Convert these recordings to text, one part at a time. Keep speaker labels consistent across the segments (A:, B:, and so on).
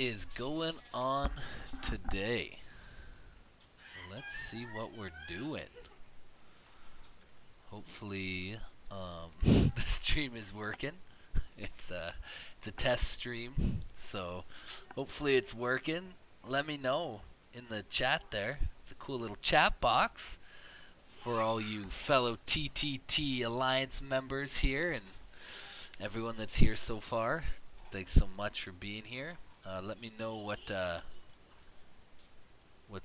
A: is going on today? Let's see what we're doing. Hopefully, the stream is working. It's a test stream, so hopefully it's working. Let me know in the chat there. It's a cool little chat box for all you fellow TTT Alliance members here and everyone that's here so far. Thanks so much for being here. Let me know what's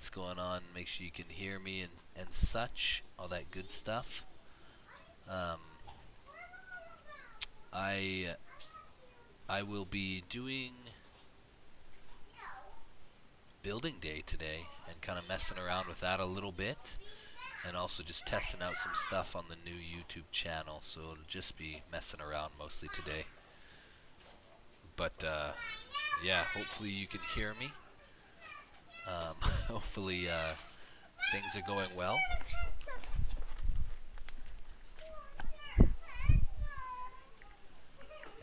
A: going on. Make sure you can hear me and such, all that good stuff. I will be doing building day today and kind of messing around with that a little bit, and also just testing out some stuff on the new YouTube channel. So it'll just be messing around mostly today. But yeah, hopefully you can hear me. Hopefully things are going well.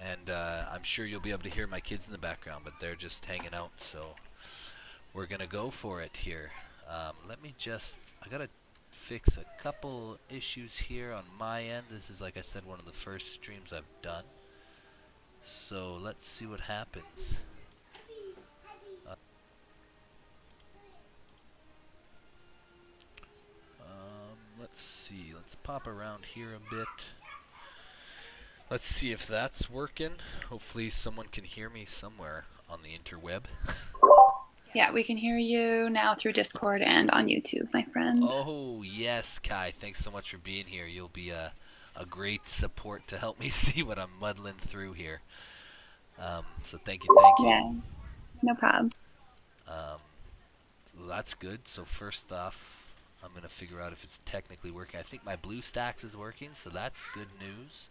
A: And I'm sure you'll be able to hear my kids in the background, but they're just hanging out, so we're gonna go for it here. I gotta fix a couple issues here on my end. This is, like I said, one of the first streams I've done. So let's see what happens. Let's see. Let's pop around here a bit. Let's see if that's working. Hopefully someone can hear me somewhere on the interweb.
B: Yeah, we can hear you now through Discord and on YouTube, my friend.
A: Oh, yes, Kai. Thanks so much for being here. You'll be a great support to help me see what I'm muddling through here. So thank you.
B: Yeah, no problem.
A: So that's good. So first off, I'm going to figure out if it's technically working. I think my BlueStacks is working, so that's good news.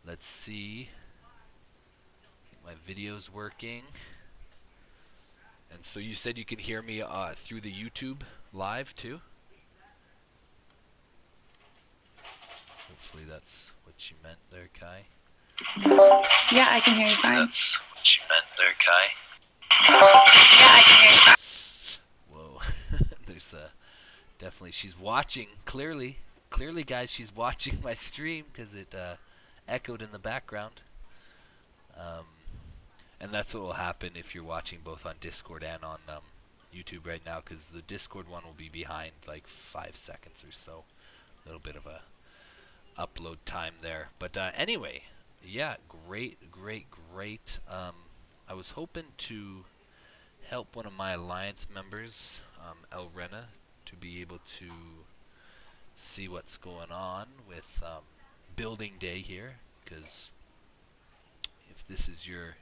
A: Let's see. I think my video's working. And so you said you can hear me through the YouTube live too? Hopefully that's what you meant there, Kai.
B: Yeah, I can hear you fine.
A: That's what you meant there, Kai.
B: Yeah, I can hear you.
A: Whoa. There's definitely, she's watching, clearly, guys, she's watching my stream because it echoed in the background. And that's what will happen if you're watching both on Discord and on YouTube right now, because the Discord one will be behind like 5 seconds or so. A little bit of a upload time there. But anyway, yeah, great. I was hoping to help one of my Alliance members, Elrehhna, to be able to see what's going on with building day here, because if this is your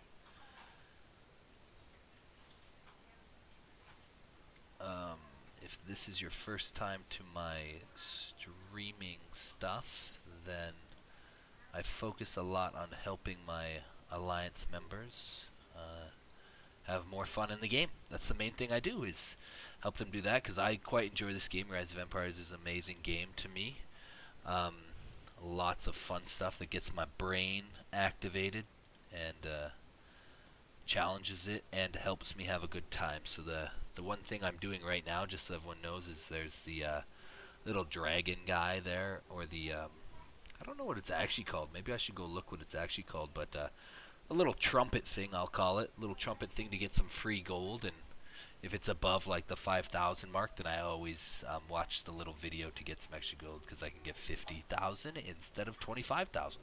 A: first time to my streaming stuff, then I focus a lot on helping my Alliance members have more fun in the game. That's the main thing I do, is help them do that, because I quite enjoy this game. Rise of Empires is an amazing game to me. Lots of fun stuff that gets my brain activated and challenges it and helps me have a good time. So the one thing I'm doing right now, just so everyone knows, is there's the little dragon guy there, or the I don't know what it's actually called. Maybe I should go look what it's actually called, but a little trumpet thing, I'll call it. Little trumpet thing to get some free gold, and if it's above like the 5,000 mark, then I always watch the little video to get some extra gold, because I can get 50,000 instead of 25,000.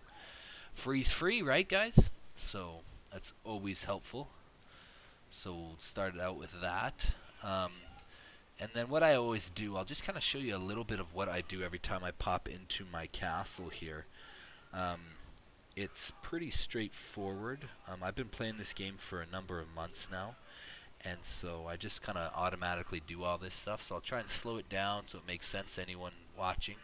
A: Free's free, right, guys? So that's always helpful. So we'll start out with that. And then what I always do, I'll just kind of show you a little bit of what I do every time I pop into my castle here. It's pretty straightforward. I've been playing this game for a number of months now, and so I just kind of automatically do all this stuff. So I'll try and slow it down so it makes sense to anyone watching.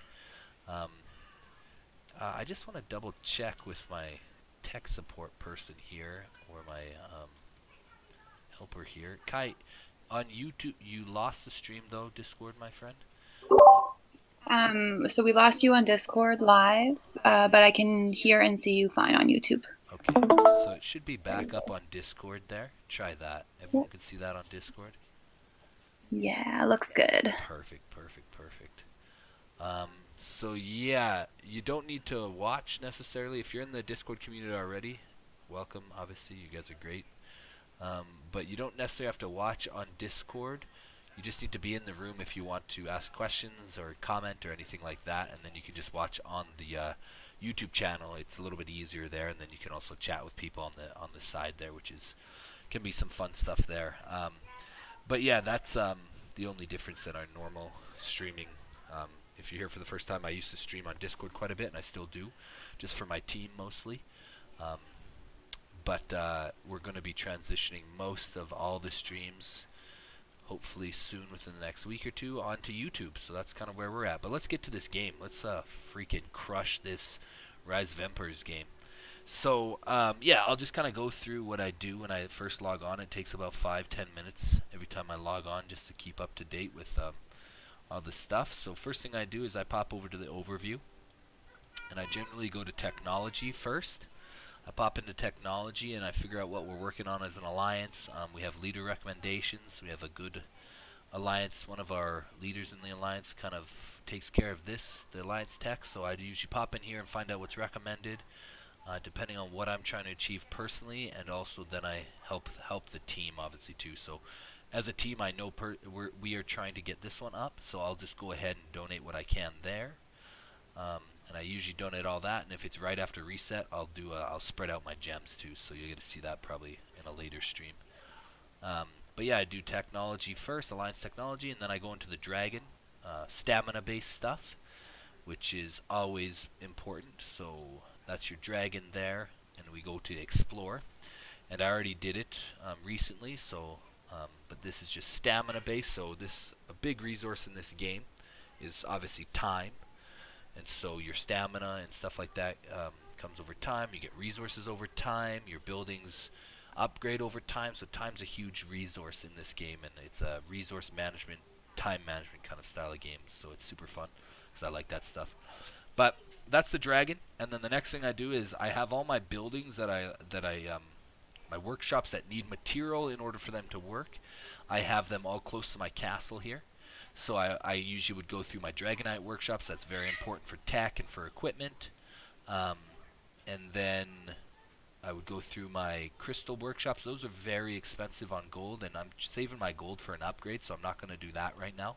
A: I just want to double check with my tech support person here, or my helper here. Kai, on YouTube, you lost the stream though, Discord, my friend?
B: So we lost you on Discord live, but I can hear and see you fine on YouTube.
A: Okay, so it should be
B: There we
A: back up
B: go.
A: on Discord there. Try that. Everyone
B: Yep.
A: can see that on Discord?
B: Yeah, looks good.
A: Perfect, perfect, perfect. Um, so yeah, you don't need to watch necessarily. If you're in the Discord community already, welcome. Obviously, you guys are great. But you don't necessarily have to watch on Discord. You just need to be in the room if you want to ask questions or comment or anything like that, and then you can just watch on the YouTube channel. It's a little bit easier there, and then you can also chat with people on the side there, which is can be some fun stuff there. But yeah, that's the only difference in our normal streaming. Um, if you're here for the first time, I used to stream on Discord quite a bit, and I still do, just for my team mostly. Um, but we're going to be transitioning most of all the streams, hopefully soon within the next week or two, onto YouTube. So that's kind of where we're at. But let's get to this game. Let's freaking crush this Rise of Empires game. So yeah, I'll just kind of go through what I do when I first log on. It takes about 5-10 minutes every time I log on just to keep up to date with all the stuff. So first thing I do is I pop over to the overview, and I generally go to technology first. I pop into technology and I figure out what we're working on as an alliance. We have leader recommendations. We have a good alliance. One of our leaders in the alliance kind of takes care of this, the alliance tech. So I usually pop in here and find out what's recommended, depending on what I'm trying to achieve personally, and also then I help the team obviously too. So as a team, I know we are trying to get this one up, so I'll just go ahead and donate what I can there. And I usually donate all that, and if it's right after reset, I'll spread out my gems too, so you'll get to see that probably in a later stream. But yeah, I do technology first, alliance technology, and then I go into the dragon, stamina-based stuff, which is always important. So that's your dragon there, and we go to explore. And I already did it recently, so but this is just stamina-based. So a big resource in this game is obviously time. And so your stamina and stuff like that comes over time. You get resources over time. Your buildings upgrade over time. So time's a huge resource in this game, and it's a resource management, time management kind of style of game. So it's super fun because I like that stuff. But that's the dragon, and then the next thing I do is I have all my buildings my workshops that need material in order for them to work. I have them all close to my castle here. So I usually would go through my dragonite workshops. That's very important for tech and for equipment. And then I would go through my crystal workshops. Those are very expensive on gold, and I'm saving my gold for an upgrade, so I'm not going to do that right now.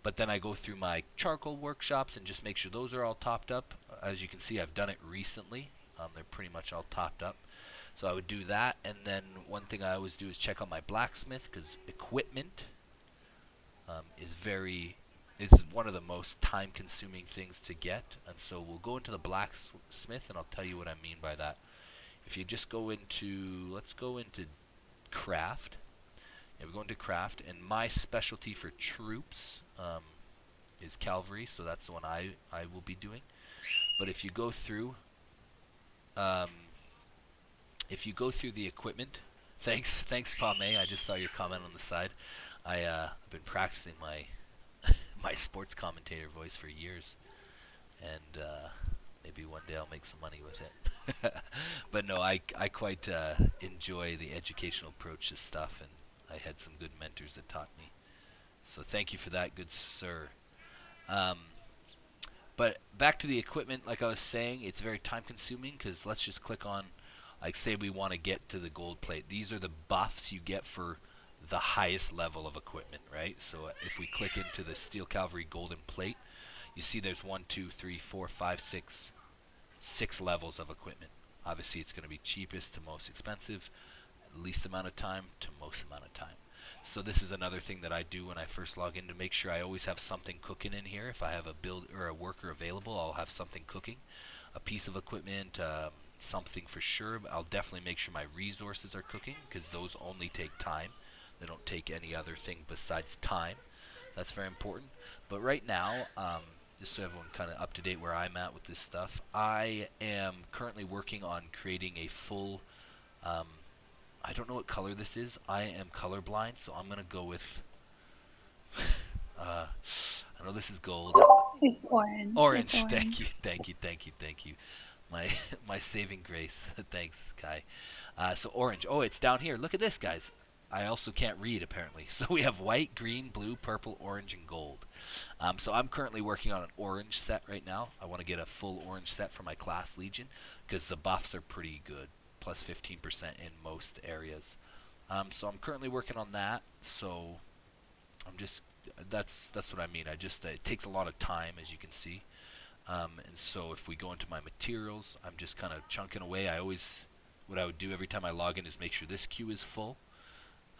A: But then I go through my charcoal workshops and just make sure those are all topped up. As you can see, I've done it recently. They're pretty much all topped up. So I would do that, and then one thing I always do is check on my blacksmith, because equipment is one of the most time-consuming things to get. And so we'll go into the blacksmith, and I'll tell you what I mean by that. If you just go into, let's go into craft. Yeah, we go into craft, and my specialty for troops is cavalry, so that's the one I will be doing. But if you go through, the equipment, thanks Pame. I just saw your comment on the side. I've been practicing my my sports commentator voice for years, and maybe one day I'll make some money with it. But no, I quite enjoy the educational approach to stuff, and I had some good mentors that taught me. So thank you for that, good sir. But back to the equipment, like I was saying, it's very time consuming, because let's just click on, like say we want to get to the gold plate. These are the buffs you get for the highest level of equipment, right? So if we click into the Steel Cavalry Golden Plate, you see there's 1, 2, 3, 4, 5, 6 levels of equipment. Obviously it's going to be cheapest to most expensive, least amount of time to most amount of time. So this is another thing that I do when I first log in, to make sure I always have something cooking in here. If I have a build or a worker available, I'll have something cooking, a piece of equipment, something for sure. I'll definitely make sure my resources are cooking, because those only take time. They don't take any other thing besides time. That's very important. But right now, just so everyone kind of up to date where I'm at with this stuff, I am currently working on creating a full, I don't know what color this is. I am colorblind, so I'm going to go with, I know this is gold.
B: It's orange.
A: Orange,
B: It's orange.
A: thank you. My my saving grace. Thanks, Kai. So orange. Oh, it's down here. Look at this, guys. I also can't read apparently. So we have white, green, blue, purple, orange, and gold. So I'm currently working on an orange set right now. I want to get a full orange set for my class Legion because the buffs are pretty good, plus 15% in most areas. So I'm currently working on that. So I'm just that's what I mean. I just it takes a lot of time, as you can see. And so if we go into my materials, I'm just kind of chunking away. What I would do every time I log in is make sure this queue is full.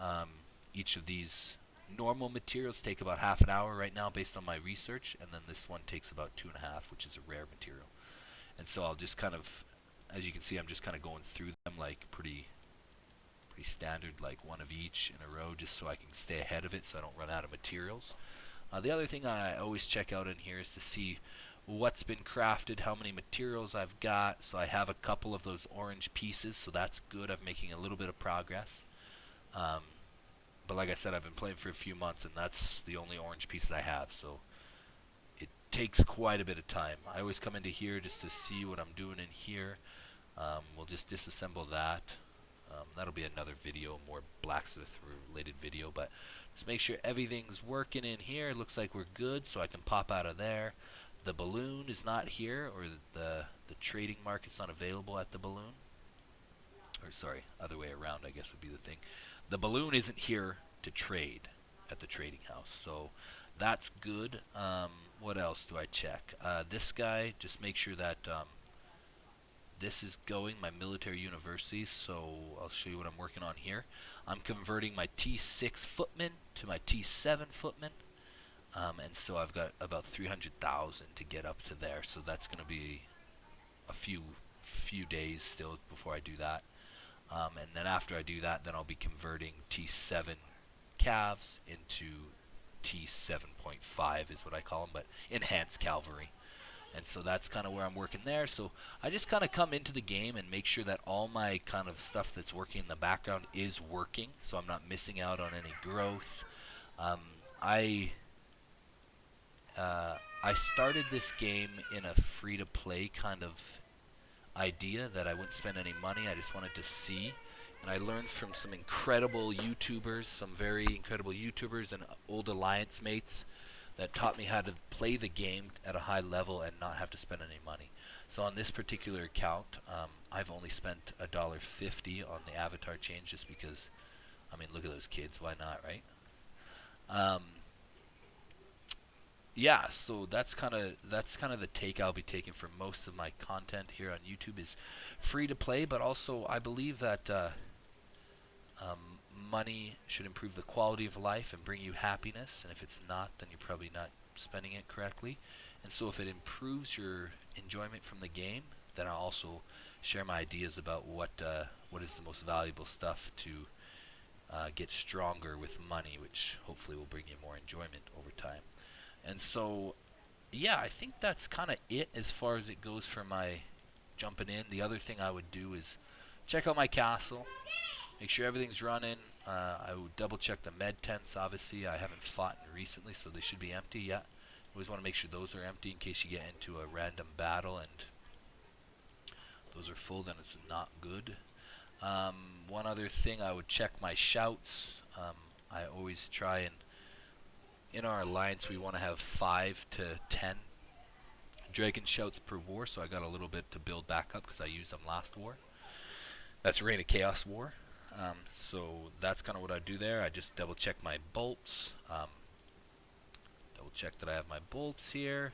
A: Um, each of these normal materials take about half an hour right now based on my research, and then this one takes about 2.5, which is a rare material. And so I'll just kind of, as you can see, I'm just kind of going through them like pretty standard, like one of each in a row, just so I can stay ahead of it so I don't run out of materials. The other thing I always check out in here is to see what's been crafted, how many materials I've got. So I have a couple of those orange pieces, so that's good. I'm making a little bit of progress. Um, but like I said, I've been playing for a few months, and that's the only orange pieces I have. So it takes quite a bit of time. I always come into here just to see what I'm doing in here. We'll just disassemble that. That'll be another video, more blacksmith related video, but just make sure everything's working in here. Looks like we're good, so I can pop out of there. The balloon is not here, or the trading market's not available at the balloon. Or sorry, other way around I guess would be the thing. The balloon isn't here to trade at the trading house, so that's good. What else do I check? This guy, just make sure that this is going, my military university, so I'll show you what I'm working on here. I'm converting my T6 footman to my T7 footman, and so I've got about 300,000 to get up to there, so that's going to be a few days still before I do that. And then after I do that, then I'll be converting T7 calves into T7.5 is what I call them, but enhanced cavalry. And so that's kind of where I'm working there. So I just kind of come into the game and make sure that all my kind of stuff that's working in the background is working, so I'm not missing out on any growth. Um, I I started this game in a free-to-play kind of idea that I wouldn't spend any money. I just wanted to see. And I learned from some incredible YouTubers, some very incredible YouTubers and old Alliance mates that taught me how to play the game at a high level and not have to spend any money. So on this particular account, I've only spent $1.50 on the avatar change just because, I mean, look at those kids. Why not, right? Yeah, so that's kind of the take I'll be taking for most of my content here on YouTube is free to play, but also I believe that money should improve the quality of life and bring you happiness, and if it's not, then you're probably not spending it correctly. And so if it improves your enjoyment from the game, then I'll also share my ideas about what is the most valuable stuff to get stronger with money, which hopefully will bring you more enjoyment over time. And so, yeah, I think that's kind of it as far as it goes for my jumping in. The other thing I would do is check out my castle, make sure everything's running. I would double check the med tents, obviously. I haven't fought recently, so they should be empty yet. Always want to make sure those are empty in case you get into a random battle and those are full, then it's not good. One other thing, I would check my shouts. I always try and, in our alliance, we want to have 5 to 10 dragon shouts per war, so I got a little bit to build back up because I used them last war. That's Reign of Chaos War. So that's kind of what I do there. I just double check my bolts. Double check that I have my bolts here.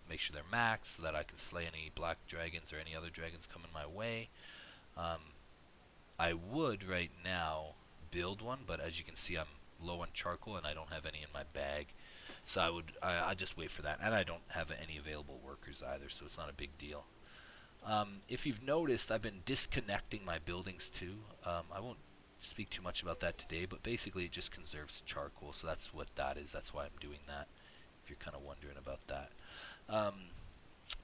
A: Make sure they're maxed so that I can slay any black dragons or any other dragons coming my way. I would right now build one, but as you can see, I'm low on charcoal and I don't have any in my bag. So I just wait for that. And I don't have any available workers either, so it's not a big deal. If you've noticed, I've been disconnecting my buildings too. I won't speak too much about that today, but basically it just conserves charcoal, so that's what that is. That's why I'm doing that, if you're kind of wondering about that.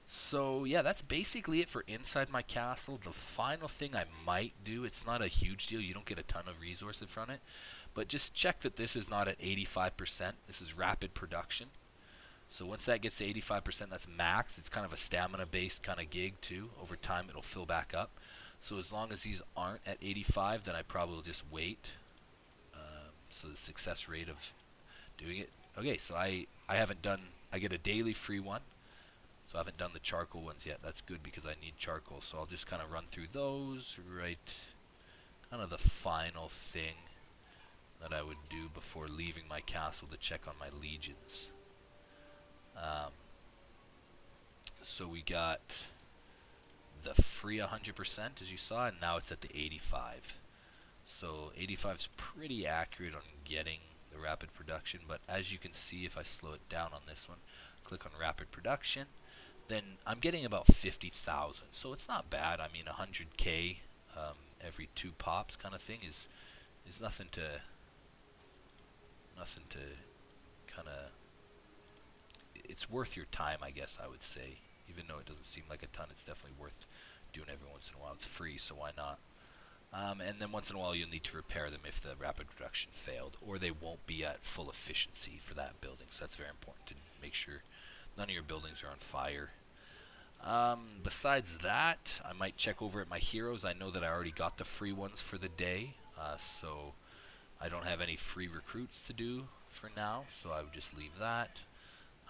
A: So yeah, that's basically it for inside my castle. The final thing I might do, it's not a huge deal, you don't get a ton of resources from it, but just check that this is not at 85%. This is rapid production. So once that gets to 85%, that's max. It's kind of a stamina-based kind of gig too. Over time, it'll fill back up. So as long as these aren't at 85, then I probably will just wait. So the success rate of doing it. Okay, so I haven't done, I get a daily free one. So I haven't done the charcoal ones yet. That's good because I need charcoal. So I'll just kind of run through those, right? Kind of the final thing that I would do before leaving my castle to check on my legions. So we got the free 100% as you saw, and now it's at the 85. So 85 is pretty accurate on getting the rapid production, but as you can see, if I slow it down on this one, click on rapid production, then I'm getting about 50,000. So it's not bad. I mean, 100k every 2 pops kind of thing is nothing to kind of. It's worth your time, I guess I would say. Even though it doesn't seem like a ton, it's definitely worth doing every once in a while. It's free, so why not? And then once in a while you'll need to repair them if the rapid production failed, or they won't be at full efficiency for that building. So that's very important to make sure none of your buildings are on fire. Besides that, I might check over at my heroes. I know that I already got the free ones for the day, so I don't have any free recruits to do for now, so I would just leave that.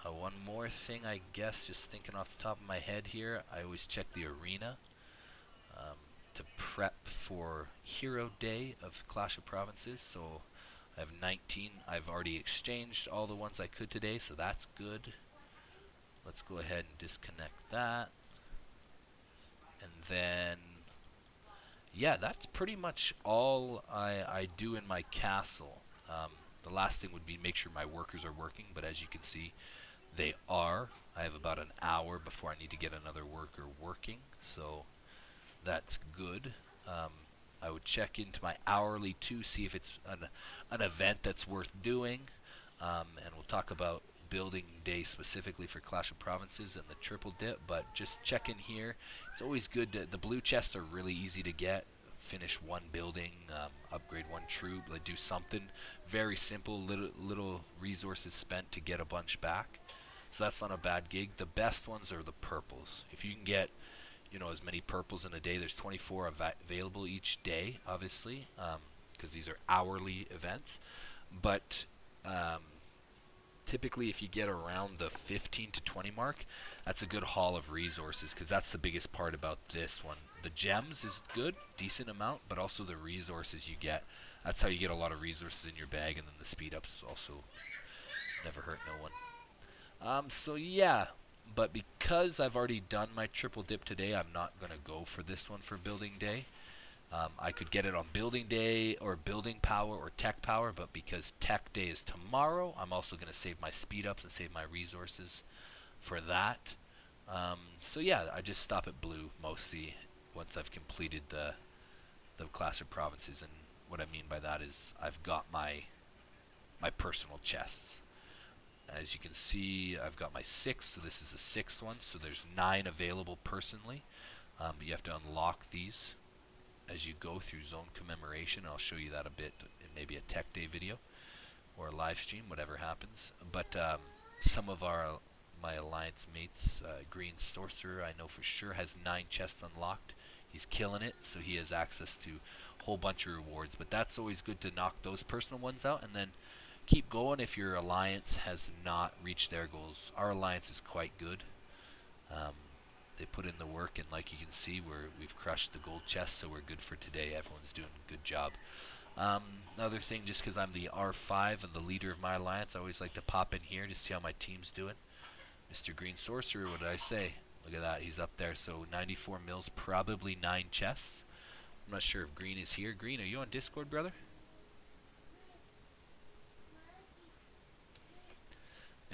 A: One more thing, I guess, just thinking off the top of my head here, I always check the arena to prep for Hero Day of Clash of Provinces. So I have 19. I've already exchanged all the ones I could today, so that's good. Let's go ahead and disconnect that. And then, yeah, that's pretty much all I do in my castle. The last thing would be make sure my workers are working, but as you can see, they are. I have about an hour before I need to get another worker working, so that's good. I would check into my hourly too, see if it's an event that's worth doing, and we'll talk about building day specifically for Clash of Provinces and the triple dip, but just check in here. It's always good to, the blue chests are really easy to get. Finish one building, upgrade one troop, like do something very simple, little resources spent to get a bunch back. So that's not a bad gig. The best ones are the purples. If you can get, you know, as many purples in a day, there's 24 available each day, obviously, because these are hourly events. But typically, if you get around the 15 to 20 mark, that's a good haul of resources, because that's the biggest part about this one. The gems is good, decent amount, but also the resources you get. That's how you get a lot of resources in your bag, and then the speed ups also never hurt no one. So yeah, but because I've already done my triple dip today, I'm not going to go for this one for building day. I could get it on building day or building power or tech power, but because tech day is tomorrow, I'm also going to save my speed ups and save my resources for that. So yeah, I just stop at blue mostly once I've completed the Clash of Provinces, and what I mean by that is I've got my personal chests. As you can see, I've got my 6, so this is the 6th one, so there's 9 available personally. But you have to unlock these as you go through Zone Commemoration. I'll show you that a bit in maybe a Tech Day video or a live stream, whatever happens. But some of my alliance mates, Green Sorcerer, I know for sure has 9 chests unlocked. He's killing it, so he has access to a whole bunch of rewards. But that's always good to knock those personal ones out, and then keep going if your alliance has not reached their goals. Our alliance is quite good. They put in the work, and like you can see, we've crushed the gold chest, so we're good for today. Everyone's doing a good job. Another thing, just because I'm the R5 and the leader of my alliance, I always like to pop in here to see how my team's doing. Mr. Green Sorcerer, what did I say? Look at that, he's up there. So 94 mils, probably 9 chests. I'm not sure if Green is here. Green, are you on Discord, brother?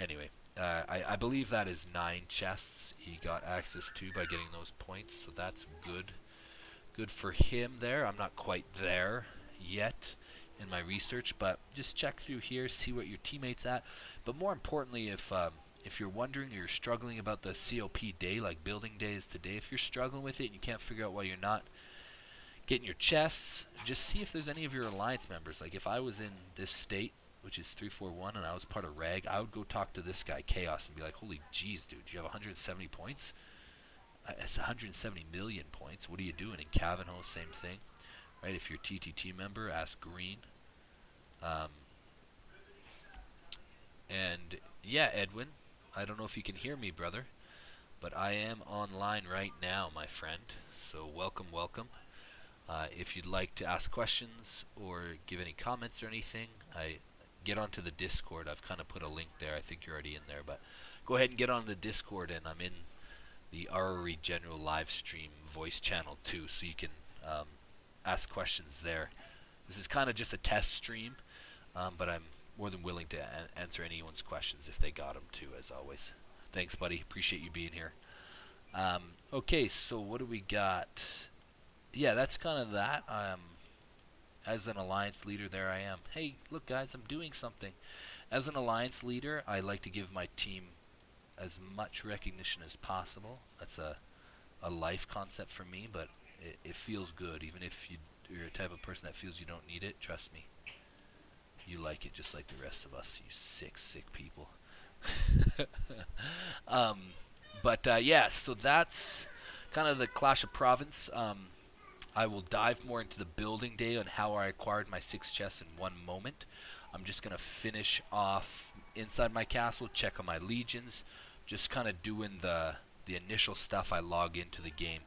A: Anyway, I believe that is 9 chests he got access to by getting those points, so that's good. Good for him there. I'm not quite there yet in my research, but just check through here, see what your teammates at. But more importantly, if you're wondering or you're struggling about the COP day, like building day is today, if you're struggling with it and you can't figure out why you're not getting your chests, just see if there's any of your alliance members. Like if I was in this state which is 341, and I was part of Rag, I would go talk to this guy, Chaos, and be like, holy jeez, dude, you have 170 points? It's 170 million points. What are you doing? In Cavanhoe, same thing. Right, if you're a TTT member, ask Green. Um, and yeah, Edwin, I don't know if you can hear me, brother, but I am online right now, my friend. So welcome, welcome. If you'd like to ask questions or give any comments or anything, I get onto the Discord. I've kind of put a link there. I think you're already in there, but go ahead and get on the Discord, and I'm in the RRE General live stream voice channel too, so you can ask questions there. This is kind of just a test stream, but I'm more than willing to answer anyone's questions if they got them too, as always. Thanks, buddy. Appreciate you being here. Okay, so what do we got? Yeah, that's kind of that. As an alliance leader, there I am. Hey, look, guys, I'm doing something. As an alliance leader, I like to give my team as much recognition as possible. That's a life concept for me, but it feels good. Even if you're a type of person that feels you don't need it, trust me, you like it just like the rest of us, you sick people. Yeah, so that's kind of the Clash of Province. I will dive more into the building day on how I acquired my 6 chests in one moment. I'm just going to finish off inside my castle, check on my legions, just kind of doing the initial stuff I log into the game.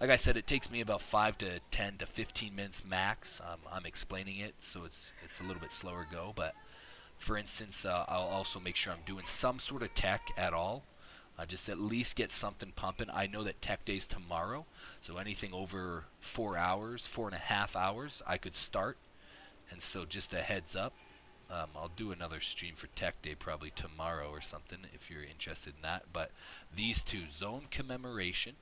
A: Like I said, it takes me about 5 to 10 to 15 minutes max. I'm explaining it, so it's a little bit slower go, but for instance, I'll also make sure I'm doing some sort of tech at all. Just at least get something pumping. I know that tech day's tomorrow, so anything over 4 hours, 4.5 hours, I could start. And so just a heads up, I'll do another stream for tech day probably tomorrow or something if you're interested in that. But these two, Zone Commemoration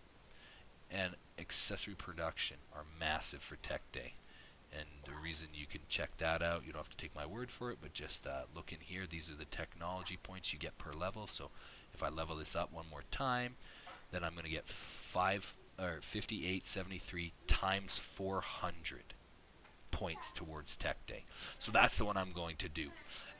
A: and Accessory Production, are massive for tech day. And the reason you can check that out, you don't have to take my word for it, but just look in here. These are the technology points you get per level. So if I level this up one more time, then I'm going to get 5873 times 400 points towards tech day. So that's the one I'm going to do.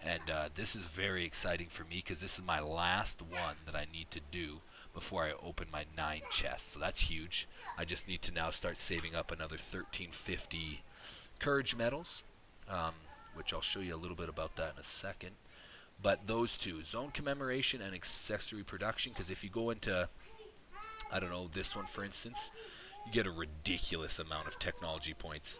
A: And this is very exciting for me because this is my last one that I need to do before I open my 9 chests. So that's huge. I just need to now start saving up another 1350 courage medals, which I'll show you a little bit about that in a second. But those two, Zone Commemoration and Accessory Production, because if you go into, I don't know, this one for instance, you get a ridiculous amount of technology points.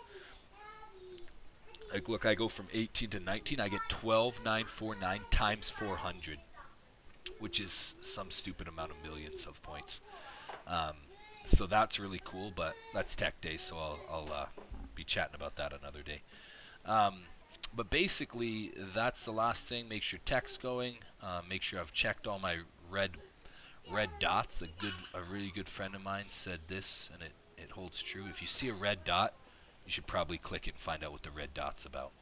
A: Like, look, I go from 18 to 19, I get 12,949 times 400, which is some stupid amount of millions of points. So that's really cool, but that's tech day, so I'll be chatting about that another day. But basically, that's the last thing. Make sure tech's going. Make sure I've checked all my red dots. A really good friend of mine said this, and it holds true. If you see a red dot, you should probably click it and find out what the red dot's about.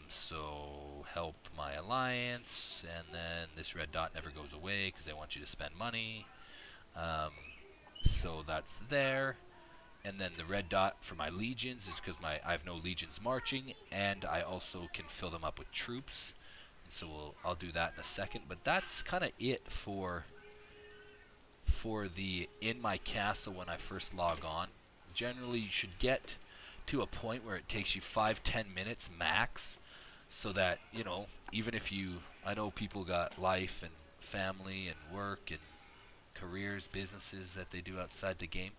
A: So help my alliance, and then this red dot never goes away because they want you to spend money. So that's there. And then the red dot for my legions is because I have no legions marching, and I also can fill them up with troops. And so I'll do that in a second. But that's kind of it for the in my castle when I first log on. Generally, you should get to a point where it takes you 5-10 minutes max, so that, you know, even if I know people got life and family and work and careers, businesses that they do outside the game.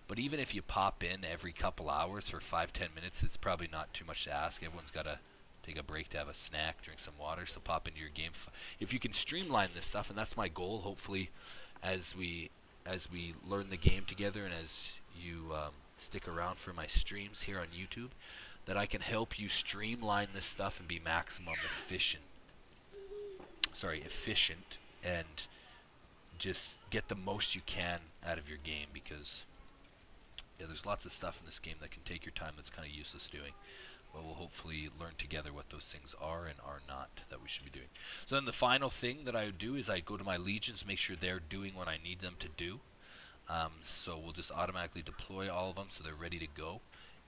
A: But even if you pop in every couple hours for 5-10 minutes, it's probably not too much to ask. Everyone's got to take a break to have a snack, drink some water, so pop into your game. If you can streamline this stuff, and that's my goal, hopefully, as we learn the game together and as you stick around for my streams here on YouTube, that I can help you streamline this stuff and be maximum efficient and just get the most you can out of your game, because there's lots of stuff in this game that can take your time that's kind of useless doing. But we'll hopefully learn together what those things are and are not that we should be doing. So then the final thing that I would do is I go to my legions, make sure they're doing what I need them to do. So we'll just automatically deploy all of them so they're ready to go.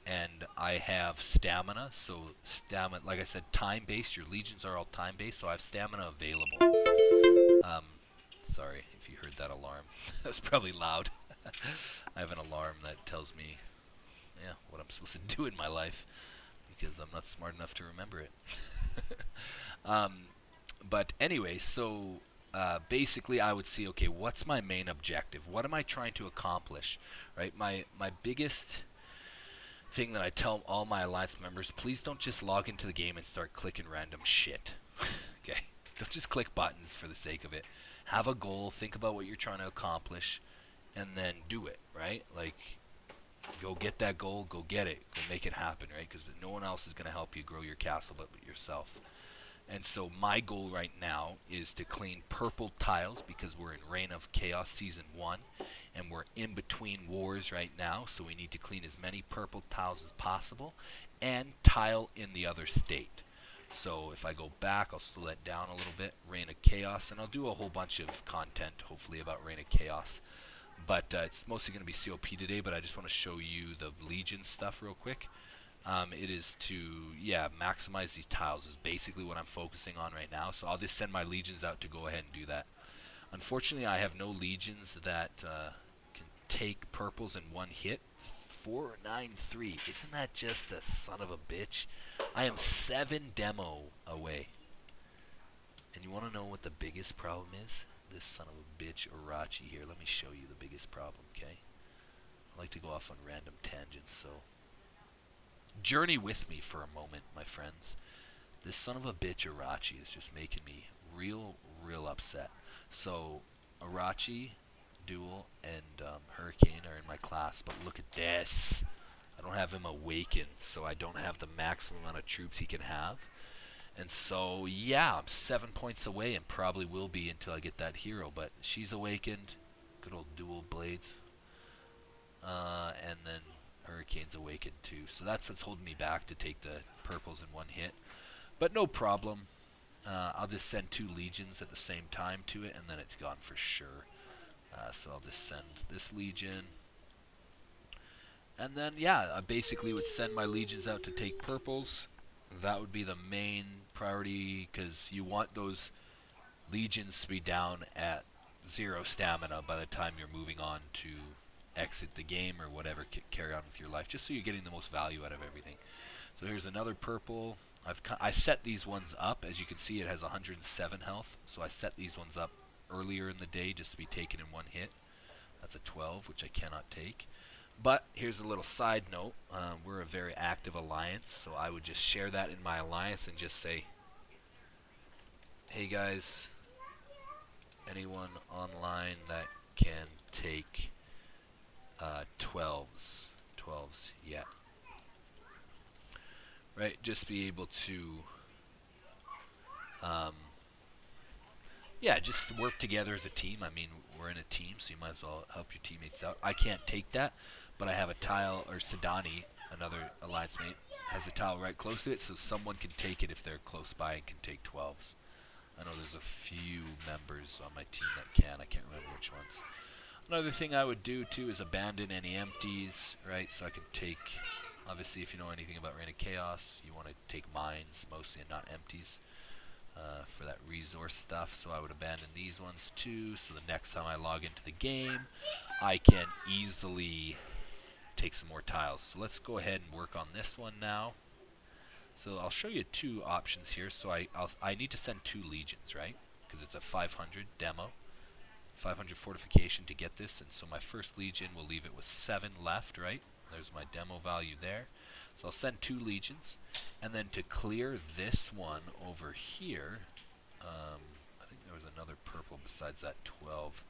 A: and I have stamina. So stamina, like I said, time-based. Your legions are all time-based, so I have stamina available. Um, sorry if you heard that alarm. That was probably loud. I have an alarm that tells me, yeah, what I'm supposed to do in my life because I'm not smart enough to remember it. um, but anyway, so basically, I would see, okay, what's my main objective? What am I trying to accomplish? Right. My biggest thing that I tell all my alliance members: please don't just log into the game and start clicking random shit. Okay. Don't just click buttons for the sake of it. Have a goal. Think about what you're trying to accomplish, and then do it. Right. Like, go get that goal. Go get it. Go make it happen. Right. Because no one else is going to help you grow your castle but yourself. And so my goal right now is to clean purple tiles because we're in Reign of Chaos Season 1 and we're in between wars right now, so we need to clean as many purple tiles as possible and tile in the other state. So if I go back, I'll slow that down a little bit, Reign of Chaos, and I'll do a whole bunch of content hopefully about Reign of Chaos. But it's mostly going to be COP today, but I just want to show you the Legion stuff real quick. It is to, maximize these tiles is basically what I'm focusing on right now. So I'll just send my legions out to go ahead and do that. Unfortunately, I have no legions that can take purples in one hit. 493. Isn't that just a son of a bitch? I am 7 demo away. And you want to know what the biggest problem is? This son of a bitch, Irachi here. Let me show you the biggest problem, okay? I like to go off on random tangents, so journey with me for a moment, my friends. This son of a bitch Irachi is just making me real upset. So Irachi, Duel, and Hurricane are in my class, but look at this. I don't have him awakened, so I don't have the maximum amount of troops he can have. And so, yeah, I'm 7 points away and probably will be until I get that hero, but she's awakened. Good old Dual Blades. And then Hurricane's awakened too. So that's what's holding me back to take the purples in one hit. But no problem. I'll just send 2 legions at the same time to it, and then it's gone for sure. So I'll just send this legion. And then, yeah, I basically would send my legions out to take purples. That would be the main priority, because you want those legions to be down at 0 stamina by the time you're moving on to exit the game or whatever, carry on with your life, just so you're getting the most value out of everything. So here's another purple. I set these ones up. As you can see, it has 107 health, so I set these ones up earlier in the day just to be taken in one hit. That's a 12, which I cannot take. But here's a little side note. We're a very active alliance, so I would just share that in my alliance and just say, hey guys, anyone online that can take 12s, yeah. Right, just be able to, just work together as a team. I mean, we're in a team, so you might as well help your teammates out. I can't take that, but I have a tile, or Sidani, another alliance mate, has a tile right close to it, so someone can take it if they're close by and can take 12s. I know there's a few members on my team that can. I can't remember which ones. Another thing I would do too is abandon any empties, right? So I can take, obviously if you know anything about Reign of Chaos, you want to take mines mostly and not empties for that resource stuff. So I would abandon these ones too, so the next time I log into the game, I can easily take some more tiles. So let's go ahead and work on this one now. So I'll show you 2 options here. So I need to send 2 legions, right? Because it's a 500 demo. 500 fortification to get this, and so my first legion will leave it with 7 left, right? There's my demo value there. So I'll send 2 legions, and then to clear this one over here, I think there was another purple besides that 12.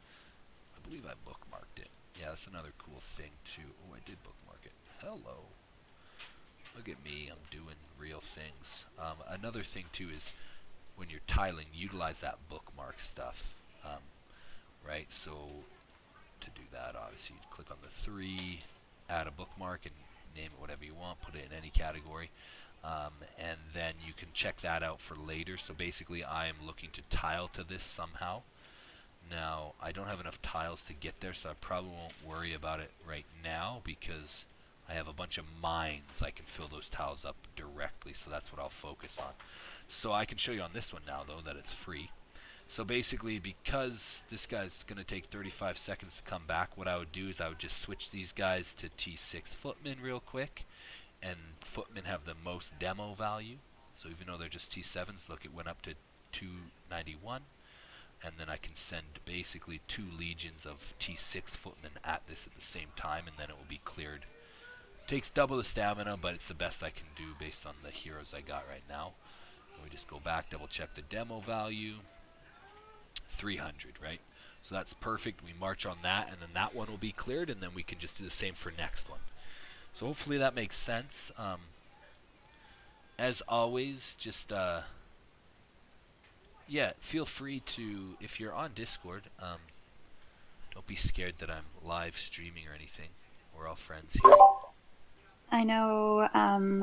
A: I believe I bookmarked it. Yeah, that's another cool thing too. Oh, I did bookmark it. Hello. Look at me, I'm doing real things. Another thing too is when you're tiling, utilize that bookmark stuff. Right, so to do that, obviously you click on the 3, add a bookmark, and name it whatever you want, put it in any category, and then you can check that out for later. So basically I am looking to tile to this somehow. Now I don't have enough tiles to get there, so I probably won't worry about it right now, because I have a bunch of mines. I can fill those tiles up directly, so that's what I'll focus on. So I can show you on this one now, though, that it's free. So basically, because this guy's going to take 35 seconds to come back, what I would do is I would just switch these guys to T6 footmen real quick. And footmen have the most demo value. So even though they're just T7s, look, it went up to 291. And then I can send basically 2 legions of T6 footmen at this at the same time, and then it will be cleared. Takes double the stamina, but it's the best I can do based on the heroes I got right now. And we just go back, double check the demo value. 300, right? So that's perfect. We march on that, and then that one will be cleared, and then we can just do the same for next one. So hopefully that makes sense. As always, just yeah, feel free to, if you're on Discord, don't be scared that I'm live streaming or anything. We're all friends here.
B: I know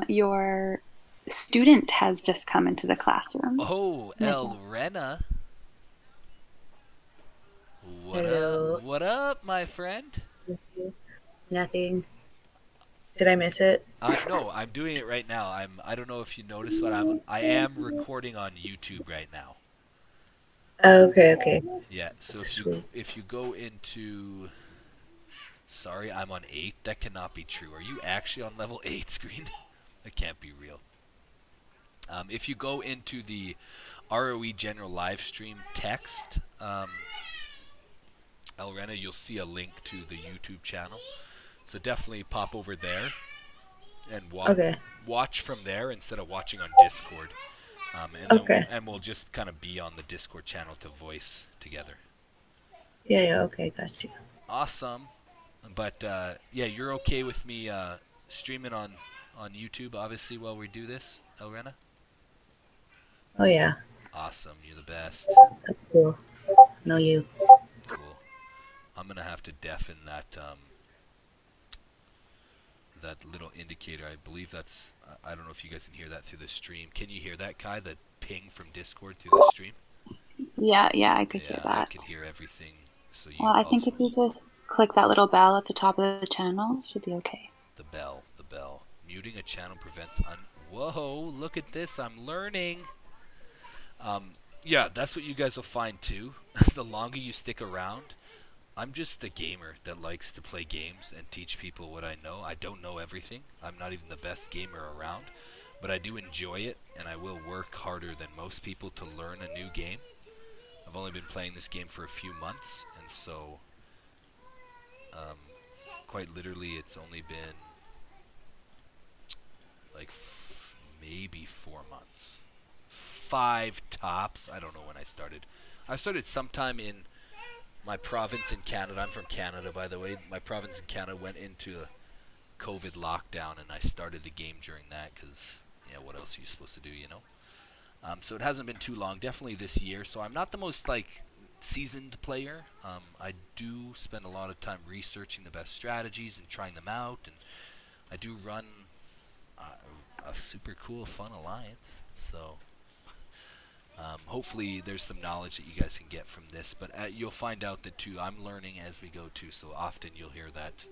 B: your student has just come into the classroom.
A: Oh, Elrehhna. What up?
C: Hello.
A: What up, my friend?
C: Nothing. Did I miss it?
A: No, I'm doing it right now. I don't know if you noticed, but I am recording on YouTube right now.
C: Oh, okay.
A: Yeah. So
C: Sweet.
A: if you go into, sorry, I'm on 8. That cannot be true. Are you actually on level 8 screen? That can't be real. If you go into the ROE General live stream text, Elrehhna, you'll see a link to the YouTube channel. So definitely pop over there and watch from there instead of watching on Discord. And we'll just kind of be on the Discord channel to voice together.
C: Yeah, okay, got you.
A: Awesome. But yeah, you're okay with me streaming on YouTube, obviously, while we do this, Elrehhna?
C: Oh, yeah.
A: Awesome. You're the best.
C: That's cool. Know you.
A: Cool. I'm going to have to deafen that that little indicator. I believe that's, I don't know if you guys can hear that through the stream. Can you hear that, Kai, the ping from Discord through the stream?
B: Yeah, I could hear that.
A: I can hear everything. So you
B: well, I think if you just click that little bell at the top of the channel, it should be okay.
A: The bell. Muting a channel prevents Whoa, look at this. I'm learning. Yeah, that's what you guys will find too. The longer you stick around, I'm just the gamer that likes to play games and teach people what I know. I don't know everything. I'm not even the best gamer around, but I do enjoy it, and I will work harder than most people to learn a new game. I've only been playing this game for a few months, and so quite literally it's only been like maybe 4 months. 5 tops. I don't know when I started. I started sometime in my province in Canada. I'm from Canada, by the way. My province in Canada went into a COVID lockdown, and I started the game during that because, yeah, what else are you supposed to do, you know? So it hasn't been too long, definitely this year. So I'm not the most, like, seasoned player. I do spend a lot of time researching the best strategies and trying them out, and I do run a super cool, fun alliance. So hopefully there's some knowledge that you guys can get from this, but you'll find out that too I'm learning as we go too, so often you'll hear that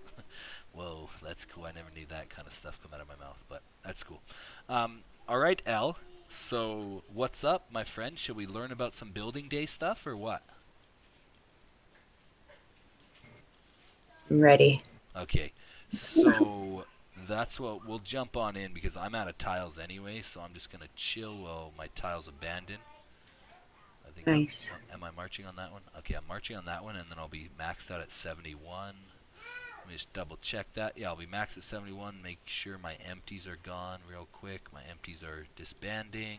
A: whoa, that's cool, I never knew that kind of stuff come out of my mouth, but that's cool. Alright, El, so what's up, my friend? Should we learn about some building day stuff or what?
C: I'm ready.
A: Okay, so that's what we'll jump on in because I'm out of tiles anyway, so I'm just gonna chill while my tiles abandon. I think
C: Nice.
A: am I marching on that one? Okay, I'm marching on that one, and then I'll be maxed out at 71. Let me just double check that. Yeah, I'll be maxed at 71. Make sure my empties are gone real quick. My empties are disbanding.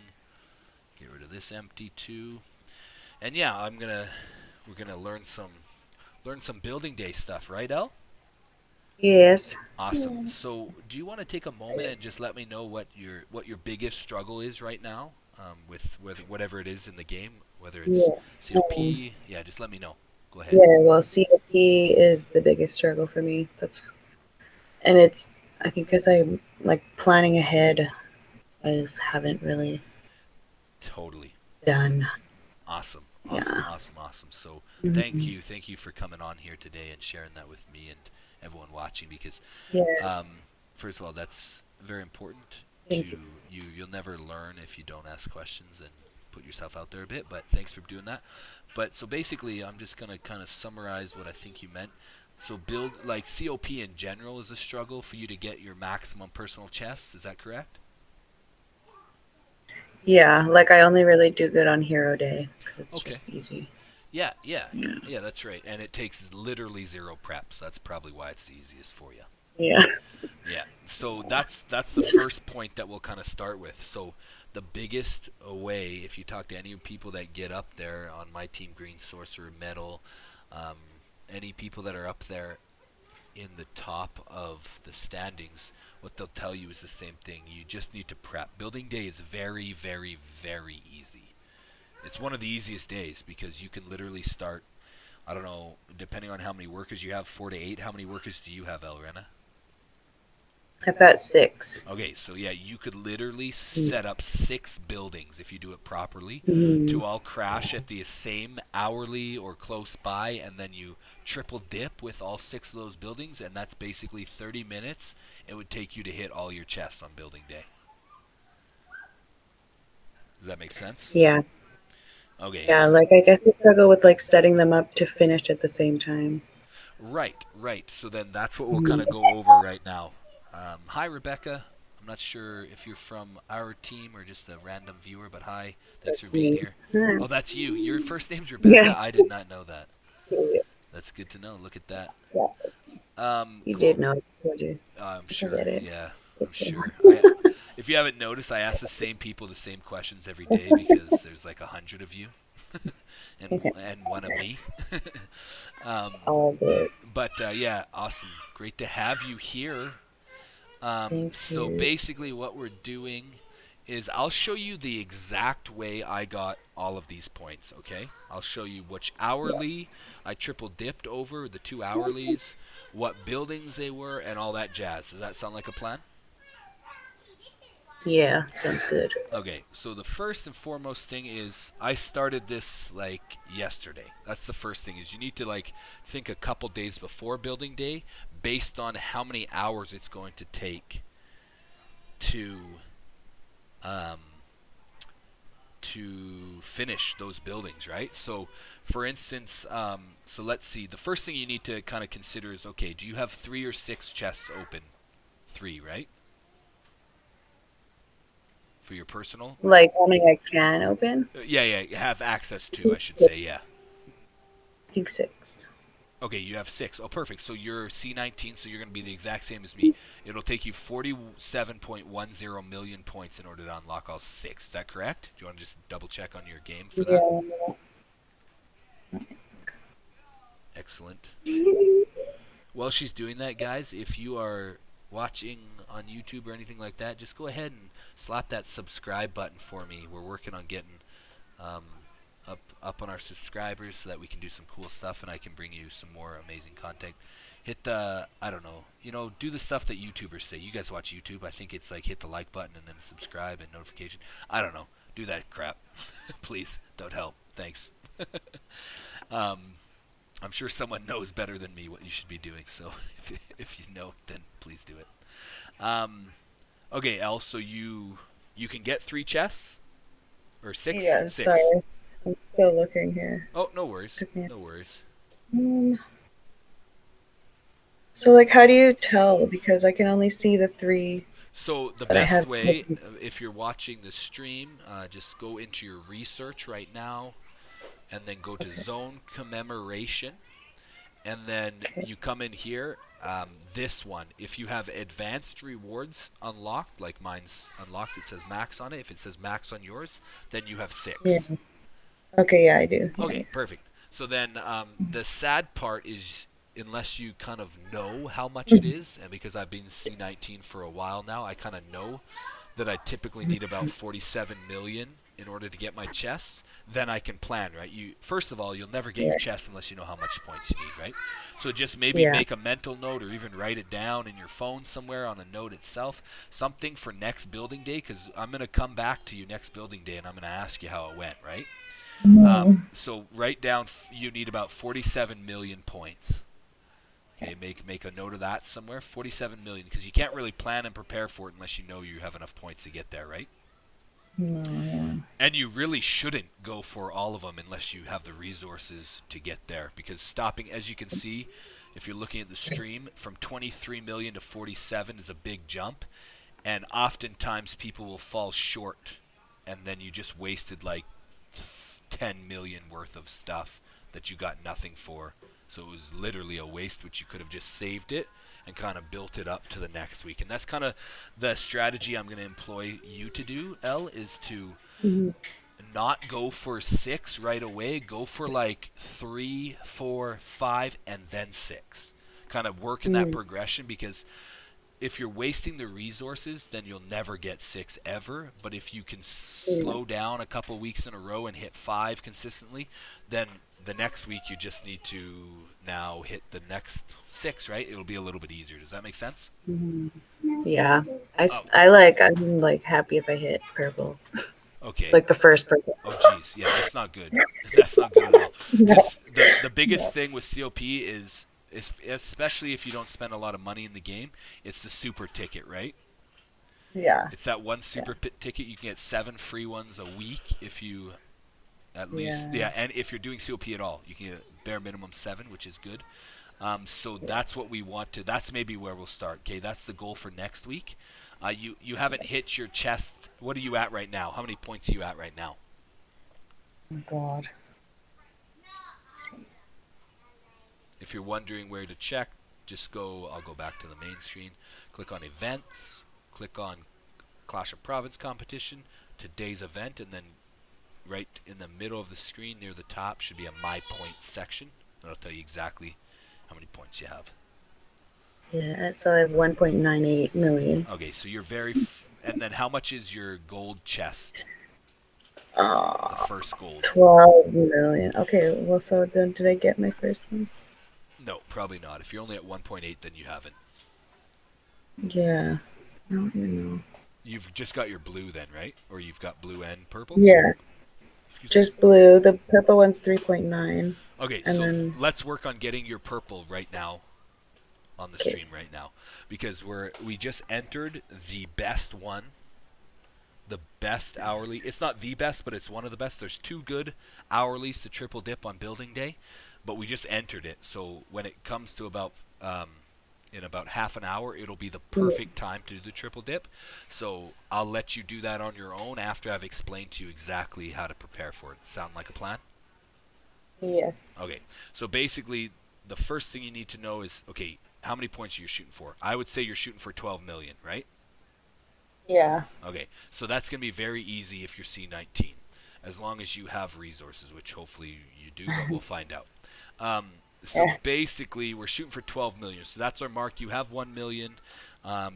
A: Get rid of this empty too. And yeah, we're gonna learn some building day stuff, right, El?
C: Yes.
A: Awesome. So, do you want to take a moment and just let me know what your biggest struggle is right now, with whatever it is in the game, whether it's COP? Yeah, just let me know. Go ahead.
C: Yeah, well, COP is the biggest struggle for me. And it's, I think, because I'm like planning ahead. I haven't really
A: Totally.
C: done.
A: Awesome.
C: Yeah.
A: Awesome. So,
C: Mhm.
A: thank you for coming on here today and sharing that with me and everyone watching because
C: Yeah.
A: first of all, that's very important to
C: Thank you.
A: you. You'll never learn if you don't ask questions and put yourself out there a bit. But thanks for doing that. But so basically, I'm just gonna kind of summarize what I think you meant. So build like COP in general is a struggle for you to get your maximum personal chests. Is that correct?
C: Yeah, like I only really do good on Hero Day because it's
A: Okay.
C: just easy.
A: Yeah, yeah,
C: Yeah.
A: yeah. That's right. And it takes literally zero prep. So that's probably why it's the easiest for you.
C: Yeah.
A: Yeah. So that's the first point that we'll kind of start with. So the biggest way, if you talk to any people that get up there on my team, Green Sorcerer, Metal, um, any people that are up there in the top of the standings, what they'll tell you is the same thing. You just need to prep. Building day is very, very, very easy. It's one of the easiest days because you can literally start. I don't know, depending on how many workers you have, 4 to 8. How many workers do you have, Elrehhna?
C: I've got 6.
A: Okay, so yeah, you could literally set up 6 buildings if you do it properly
C: Mm-hmm.
A: to all crash at the same hourly or close by, and then you triple dip with all 6 of those buildings, and that's basically 30 minutes it would take you to hit all your chests on building day. Does that make sense?
C: Yeah.
A: Okay,
C: Yeah, like I guess I struggle with like setting them up to finish at the same time.
A: right, right. So then that's what we'll kind of
C: Mhm.
A: go over right now. Hi, Rebecca. I'm not sure if you're from our team or just a random viewer, but hi. Thanks for
C: That's
A: being
C: me.
A: here.
C: Huh.
A: Oh, that's you. Your first name's
C: Yeah.
A: Rebecca? I did not know that.
C: Yeah,
A: That's good to know. Look at that.
C: that's me. You
A: Cool.
C: did know. I told you.
A: I'm
C: I
A: sure.
C: forget it.
A: Yeah, I'm
C: Okay.
A: sure. If you haven't noticed, I ask the same people the same questions every day because there's like 100 of you, and one of me. um,
C: All good.
A: but yeah, awesome. Great to have you here.
C: Thank
A: So
C: you.
A: basically, what we're doing is I'll show you the exact way I got all of these points. Okay, I'll show you which hourly I triple dipped over the 2 hourlies, what buildings they were, and all that jazz. Does that sound like a plan?
C: Yeah, sounds good.
A: Okay, so the first and foremost thing is I started this like yesterday. That's the first thing is you need to like think a couple days before building day based on how many hours it's going to take to um, to finish those buildings, right? So, for instance, so let's see. The first thing you need to kind of consider is okay, do you have 3 or 6 chests open? 3, right? For your personal?
C: Like how many I can open?
A: Yeah, yeah, you have access to, I should say, yeah.
C: I think 6.
A: Okay, you have 6. Oh, perfect. So you're C19, so you're going to be the exact same as me. It'll take you 47.10 million points in order to unlock all 6. Is that correct? Do you want to just double check on your game for that?
C: Yeah.
A: Excellent. While she's doing that, guys, if you are watching on YouTube or anything like that, just go ahead and slap that subscribe button for me. We're working on getting um, up on our subscribers so that we can do some cool stuff and I can bring you some more amazing content. Hit the I don't know, do the stuff that YouTubers say. You guys watch YouTube. I think it's like hit the like button and then subscribe and notification. I don't know. Do that crap, please. Don't help. Thanks. um, I'm sure someone knows better than me what you should be doing. So if you know, then please do it. Um, okay, El. So you can get 3 chests or six.
C: Yeah,
A: Six.
C: sorry. I'm still looking here.
A: Oh, no worries.
C: Took me
A: No worries.
C: So, like, how do you tell? Because I can only see the 3
A: So the
C: that I
A: best
C: have.
A: way, if you're watching the stream, just go into your research right now, and then go to Zone Commemoration, and then
C: Okay.
A: you come in here. This one, if you have advanced rewards unlocked, like mine's unlocked, it says max on it. If it says max on yours, then you have
C: Yeah.
A: 6.
C: Okay, yeah, I do. Yeah.
A: Okay, perfect. So then the sad part is, unless you kind of know how much it is, and because I've been C19 for a while now, I kind of know that I typically need about 47 million in order to get my chests. Then I can plan, right? You first of all, you'll never get your
C: Yeah.
A: chest unless you know how much points you need, right? So just maybe
C: Yeah.
A: make a mental note or even write it down in your phone somewhere on a note itself, something for next building day, because I'm gonna come back to you next building day and I'm gonna ask you how it went, right? So write down you need about 47 million points. Okay, make a note of that somewhere. 47 million, because you can't really plan and prepare for it unless you know you have enough points to get there, right?
C: No, yeah.
A: And you really shouldn't go for all of them unless you have the resources to get there, because stopping, as you can see, if you're looking at the stream, from 23 million to 47 is a big jump, and oftentimes people will fall short, and then you just wasted like 10 million worth of stuff that you got nothing for. So it was literally a waste, which you could have just saved it and kind of built it up to the next week. And that's kind of the strategy I'm going to employ you to do, Elle, is to
C: Mm-hmm.
A: not go for 6 right away. Go for like 3, 4, 5, and then 6. Kind of work in that progression, because if you're wasting the resources, then you'll never get 6 ever. But if you can slow down a couple weeks in a row and hit 5 consistently, then the next week you just need to now hit the next 6, right? It'll be a little bit easier. Does that make sense?
C: Mm-hmm. Yeah.
A: Oh,
C: I'm like happy if I hit purple.
A: okay.
C: Like the first purple.
A: Oh, geez. Yeah, that's not good. That's not good at all.
C: No.
A: Because the
C: No.
A: biggest thing with COP is especially if you don't spend a lot of money in the game, it's the super ticket, right?
C: Yeah.
A: It's that one super ticket. You can get 7 free ones a week if you at least,
C: Yeah.
A: and if you're doing COP at all, you can get bare minimum 7, which is good. So that's what we want to. That's maybe where we'll start. Okay, that's the goal for next week. You haven't hit your chest. What are you at right now? How many points are you at right now?
C: Oh God.
A: If you're wondering where to check, just go. I'll go back to the main screen. Click on events. Click on Clash of Province competition, today's event, and then right in the middle of the screen near the top should be a My Points section. That'll tell you exactly how many points you have.
C: Yeah. So I have 1.98 million.
A: Okay, so you're very. And then how much is your gold chest? The first gold.
C: 12 million. Okay. Well, so then did I get my first one?
A: No, probably not. If you're only at 1.8, then you haven't.
C: Yeah. I don't even know.
A: You've just got your blue then, right? Or you've got blue and purple?
C: Yeah.
A: Excuse me.
C: Just blue. The purple one's 3.9.
A: Okay,
C: And
A: so
C: then
A: let's work on getting your purple right now on the stream right now, because we just entered the best one, the best hourly. It's not the best, but it's one of the best. There's 2 good hourlies to triple dip on building day, but we just entered it. So when it comes to about in about half an hour, it'll be the perfect time to do the triple dip. So I'll let you do that on your own after I've explained to you exactly how to prepare for it. Sound like a plan?
C: yes.
A: Okay, so basically, the first thing you need to know is, okay, how many points are you shooting for? I would say you're shooting for 12 million, right?
C: Yeah.
A: Okay, so that's going to be very easy if you're C19, as long as you have resources, which hopefully you do, but we'll find out. So
C: Yeah.
A: basically, we're shooting for 12 million. So that's our mark. You have 1 million.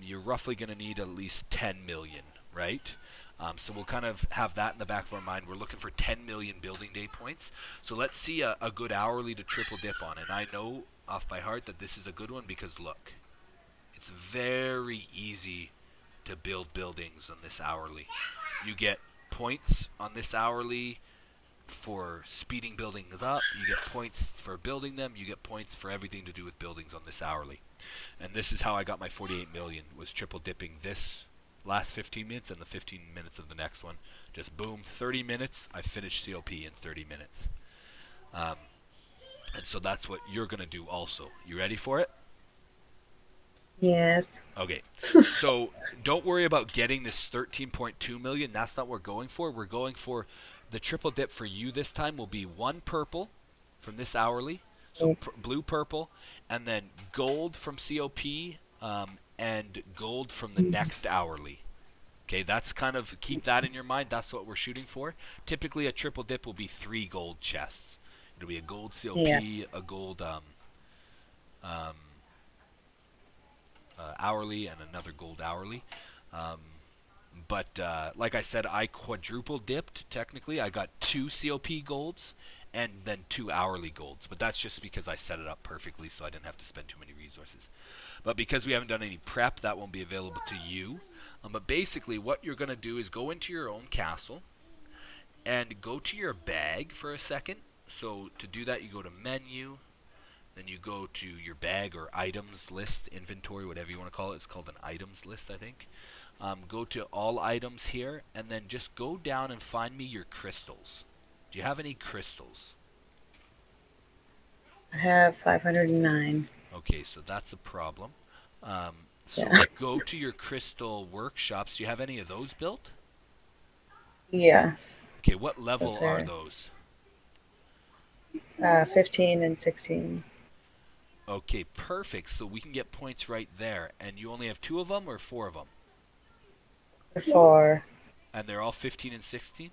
A: You're roughly going to need at least 10 million, right? So we'll kind of have that in the back of our mind. We're looking for 10 million building day points. So let's see a good hourly to triple dip on. And I know off by heart that this is a good one, because look, it's very easy to build buildings on this hourly. You get points on this hourly for speeding buildings up. You get points for building them. You get points for everything to do with buildings on this hourly. And this is how I got my 48 million, was triple dipping this last 15 minutes and the 15 minutes of the next one. Just boom, 30 minutes. I finished COP in 30 minutes. And so that's what you're going to do also. You ready for it?
C: Yes.
A: Okay. So don't worry about getting this 13.2 million. That's not what we're going for. We're going for the triple dip for you this time will be 1 purple from this hourly. So blue, purple, and then gold from COP, and gold from the next hourly. Okay, that's kind of, keep that in your mind. That's what we're shooting for. Typically, a triple dip will be 3 gold chests. It'll be a gold COP,
C: Yeah.
A: a gold hourly, and another gold hourly. But like I said, I quadruple dipped. Technically, I got 2 COP golds and then 2 hourly golds. But that's just because I set it up perfectly, so I didn't have to spend too many resources. But because we haven't done any prep, that won't be available to you. But basically, what you're going to do is go into your own castle and go to your bag for a second. So to do that, you go to menu, Then you go to your bag or items list, inventory, whatever you want to call it. It's called an items list, I think. Go to all items here, and then just go down and find me your crystals. Do you have any crystals?
C: I have 509.
A: Okay, so that's a problem. So
C: Yeah.
A: go to your crystal workshops. Do you have any of those built?
C: Yes.
A: Okay, what
C: Those
A: level are
C: are
A: those?
C: 15 and 16.
A: Okay, perfect. So we can get points right there. And you only have 2 of them or 4 of them?
C: 4.
A: And they're all 15 and 16?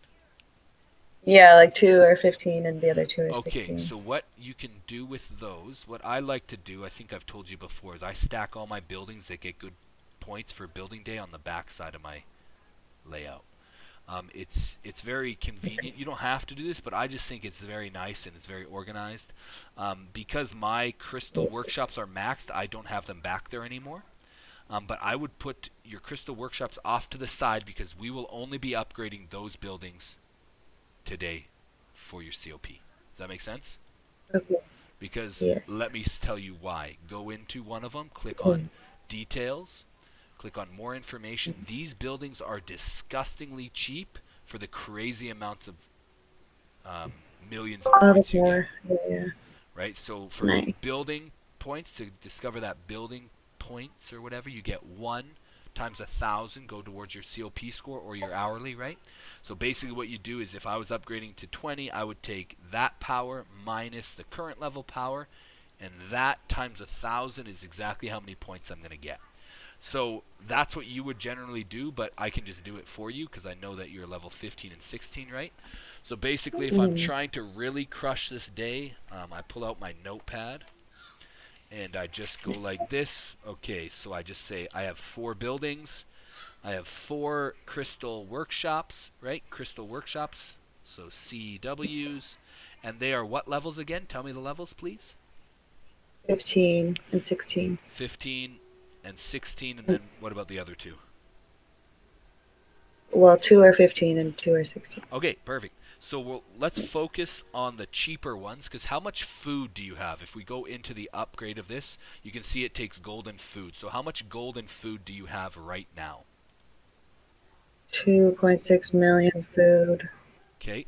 C: Yeah, like 2 are 15 and the other 2 are
A: Okay,
C: 16.
A: so what you can do with those, what I like to do, I think I've told you before, is I stack all my buildings that get good points for building day on the back side of my layout. It's very convenient. You don't have to do this, but I just think it's very nice and it's very organized. Because my crystal workshops are maxed, I don't have them back there anymore. But I would put your crystal workshops off to the side because we will only be upgrading those buildings today for your COP. Does that make sense?
C: Okay.
A: Because
C: Yes.
A: let me tell you why. Go into one of them, click on
C: Mm.
A: details, click on more information. These buildings are disgustingly cheap for the crazy amounts of millions of
C: Oh, the
A: points you get.
C: more. Yeah.
A: Right? So for
C: Nice.
A: building points, to discover that building points or whatever, you get 1 times 1,000 go towards your COP score or your hourly, right? So basically what you do is if I was upgrading to 20, I would take that power minus the current level power, and that times 1,000 is exactly how many points I'm going to get. So that's what you would generally do, but I can just do it for you because I know that you're level 15 and 16, right? So basically, if I'm
C: Mm.
A: trying to really crush this day, I pull out my notepad and I just go like this. Okay, so I just say I have 4 buildings. I have 4 crystal workshops, right? Crystal workshops. So CWs. And they are what levels again? Tell me the levels, please.
C: 15 and 16.
A: 15 and 16. And then what about the other 2?
C: Well, 2 are 15 and 2 are 16.
A: Okay, perfect. So let's focus on the cheaper ones, because how much food do you have? If we go into the upgrade of this, you can see it takes gold and food. So how much gold and food do you have right now?
C: 2.6 million food.
A: Okay.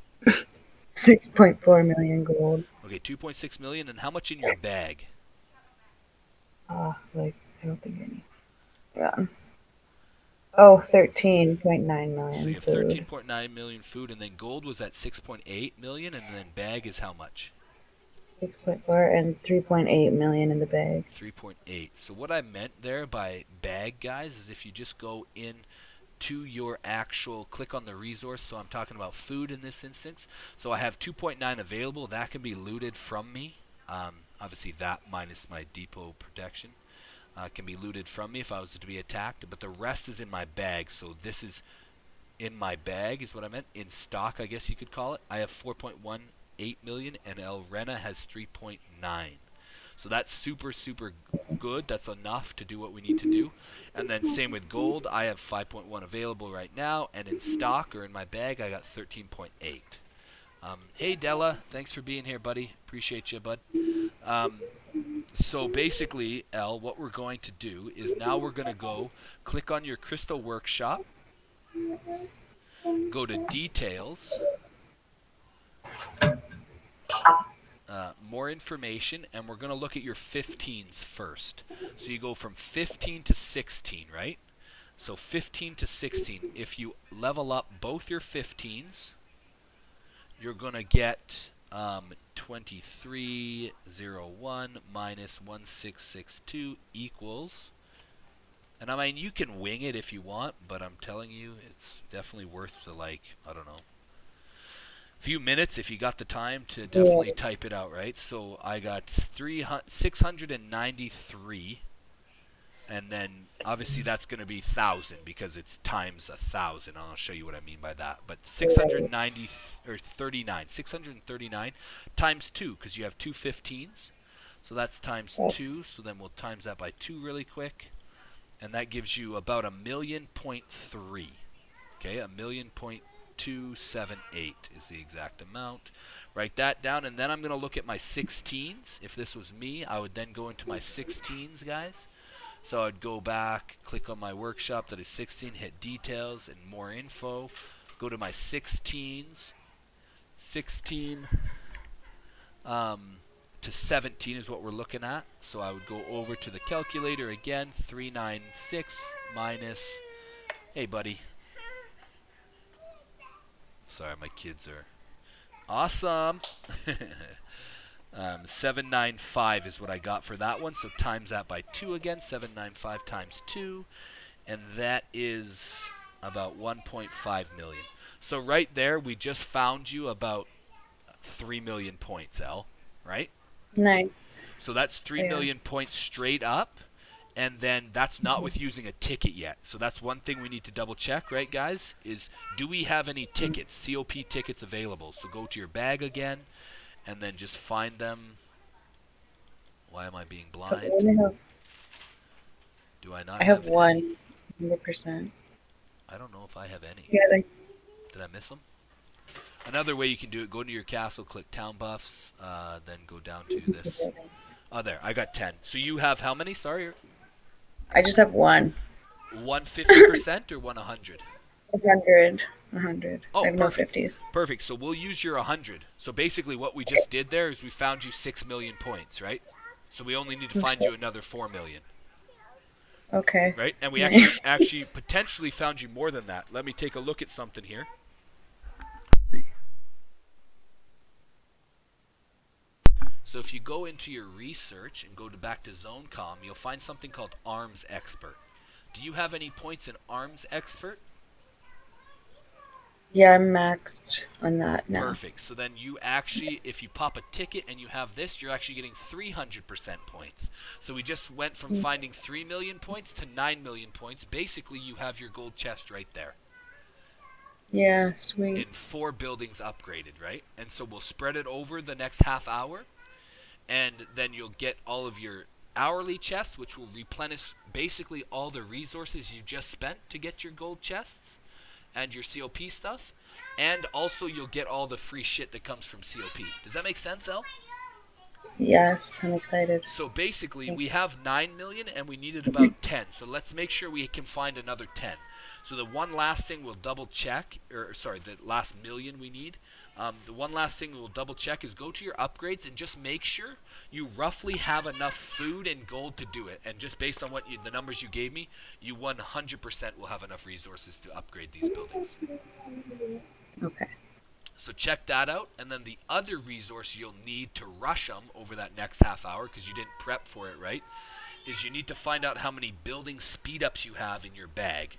C: 6.4 million gold.
A: Okay, 2.6 million. And how much in your bag?
C: Like, I don't think any. Yeah. Oh, 13.9
A: So you
C: million
A: have
C: food.
A: 13.9 million food, and then gold was at 6.8 million, and then bag is how much?
C: 6.4 and 3.8 million in the bag.
A: 3.8. So what I meant there by bag, guys, is if you just go in to your actual, click on the resource. So I'm talking about food in this instance. So I have 2.9 available. That can be looted from me. Obviously that minus my depot protection can be looted from me if I was to be attacked. But the rest is in my bag. So this is in my bag is what I meant. In stock, I guess you could call it. I have 4.18 million and Elrehhna has 3.9. So that's super, super good. That's enough to do what we need to do. And then same with gold. I have 5.1 available right now. And in stock or in my bag, I got 13.8. Hey, Della. Thanks for being here, buddy. Appreciate you, bud. So basically, El, what we're going to do is now we're going to go click on your crystal workshop. Go to details. More information, and we're going to look at your 15s first. So you go from 15 to 16, right? So 15 to 16, if you level up both your 15s, you're going to get 2301 minus 1662 equals, and I mean, you can wing it if you want, but I'm telling you, it's definitely worth the, like, I don't know, few minutes if you got the time to definitely type it out, right? So I got 693, and then obviously that's going to be 1,000 because it's times 1,000. I'll show you what I mean by that. But 690 or 39, 639 times 2 because you have two 15s. So that's times 2. So then we'll times that by 2 really quick, and that gives you about 1.3 million. Okay, 1.3 million. 1278 is the exact amount. Write that down, and then I'm going to look at my 16s. If this was me, I would then go into my 16s, guys. So I'd go back, click on my workshop that is 16, hit details and more info. Go to my 16s. 16 to 17 is what we're looking at. So I would go over to the calculator again. 396 minus... Hey, buddy. Sorry, my kids are awesome. 795 is what I got for that one. So times that by 2 again. 795 times 2. And that is about 1.5 million. So right there, we just found you about 3 million points, El. Right?
C: Nice.
A: So that's 3 million points straight up. And then that's not with using a ticket yet. So that's one thing we need to double check, right, guys? Is do we have any tickets, COP tickets available? So go to your bag again, and then just find them. Why am I being blind? Do I not
C: I have one,
A: any?
C: 100%.
A: I don't know if I have any.
C: Yeah, like,
A: Did I miss them? Another way you can do it, go to your castle, click town buffs, then go down to this. Oh, there, I got 10. So you have how many? Sorry.
C: I just have one.
A: 150% or 100?
C: 100. 100.
A: Oh,
C: I have
A: perfect.
C: no 50s.
A: Perfect. So we'll use your 100. So basically what we just did there is we found you 6 million points, right? So we only need to find you another 4 million.
C: Okay.
A: Right? And we
C: Nice.
A: actually potentially found you more than that. Let me take a look at something here. So if you go into your research and go back to ZoneCom, you'll find something called Arms Expert. Do you have any points in Arms Expert?
C: Yeah, I'm maxed on that now.
A: Perfect. So then you actually, if you pop a ticket and you have this, you're actually getting 300% points. So we just went from finding 3 million points to 9 million points. Basically, you have your gold chest right there.
C: Yeah, sweet.
A: In 4 buildings upgraded, right? And so we'll spread it over the next half hour. And then you'll get all of your hourly chests, which will replenish basically all the resources you just spent to get your gold chests and your COP stuff. And also you'll get all the free shit that comes from COP. Does that make sense, El?
C: Yes, I'm excited.
A: So basically we have 9 million and we needed about 10. So let's make sure we can find another 10. So the one last thing we'll double check, or sorry, the last million we need. The one last thing we'll double check is go to your upgrades and just make sure you roughly have enough food and gold to do it. And just based on what the numbers you gave me, you 100% will have enough resources to upgrade these buildings.
C: Okay.
A: So check that out. And then the other resource you'll need to rush them over that next half hour, because you didn't prep for it, right, is you need to find out how many building speed ups you have in your bag.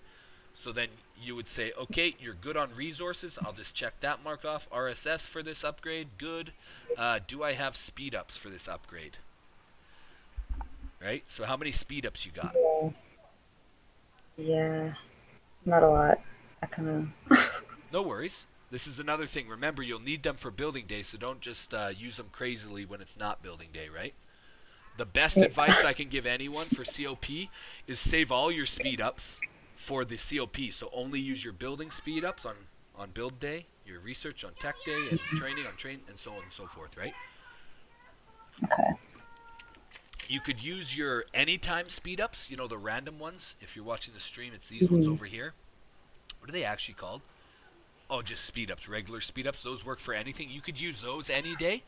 A: So then you would say, okay, you're good on resources. I'll just check that mark off. RSS for this upgrade, good. Do I have speed ups for this upgrade? Right? So how many speed ups you got?
C: Yeah. Not a lot. I kind of...
A: No worries. This is another thing. Remember, you'll need them for building day, so don't just use them crazily when it's not building day, right? The best advice I can give anyone for COP is save all your speed ups for the COP. So only use your building speed ups on build day, your research on tech day, and training on train, and so on and so forth, right?
C: Okay.
A: You could use your anytime speed ups, you know, the random ones. If you're watching the stream, it's these ones over here. What are they actually called? Oh, just speed ups, regular speed ups. Those work for anything. You could use those any day,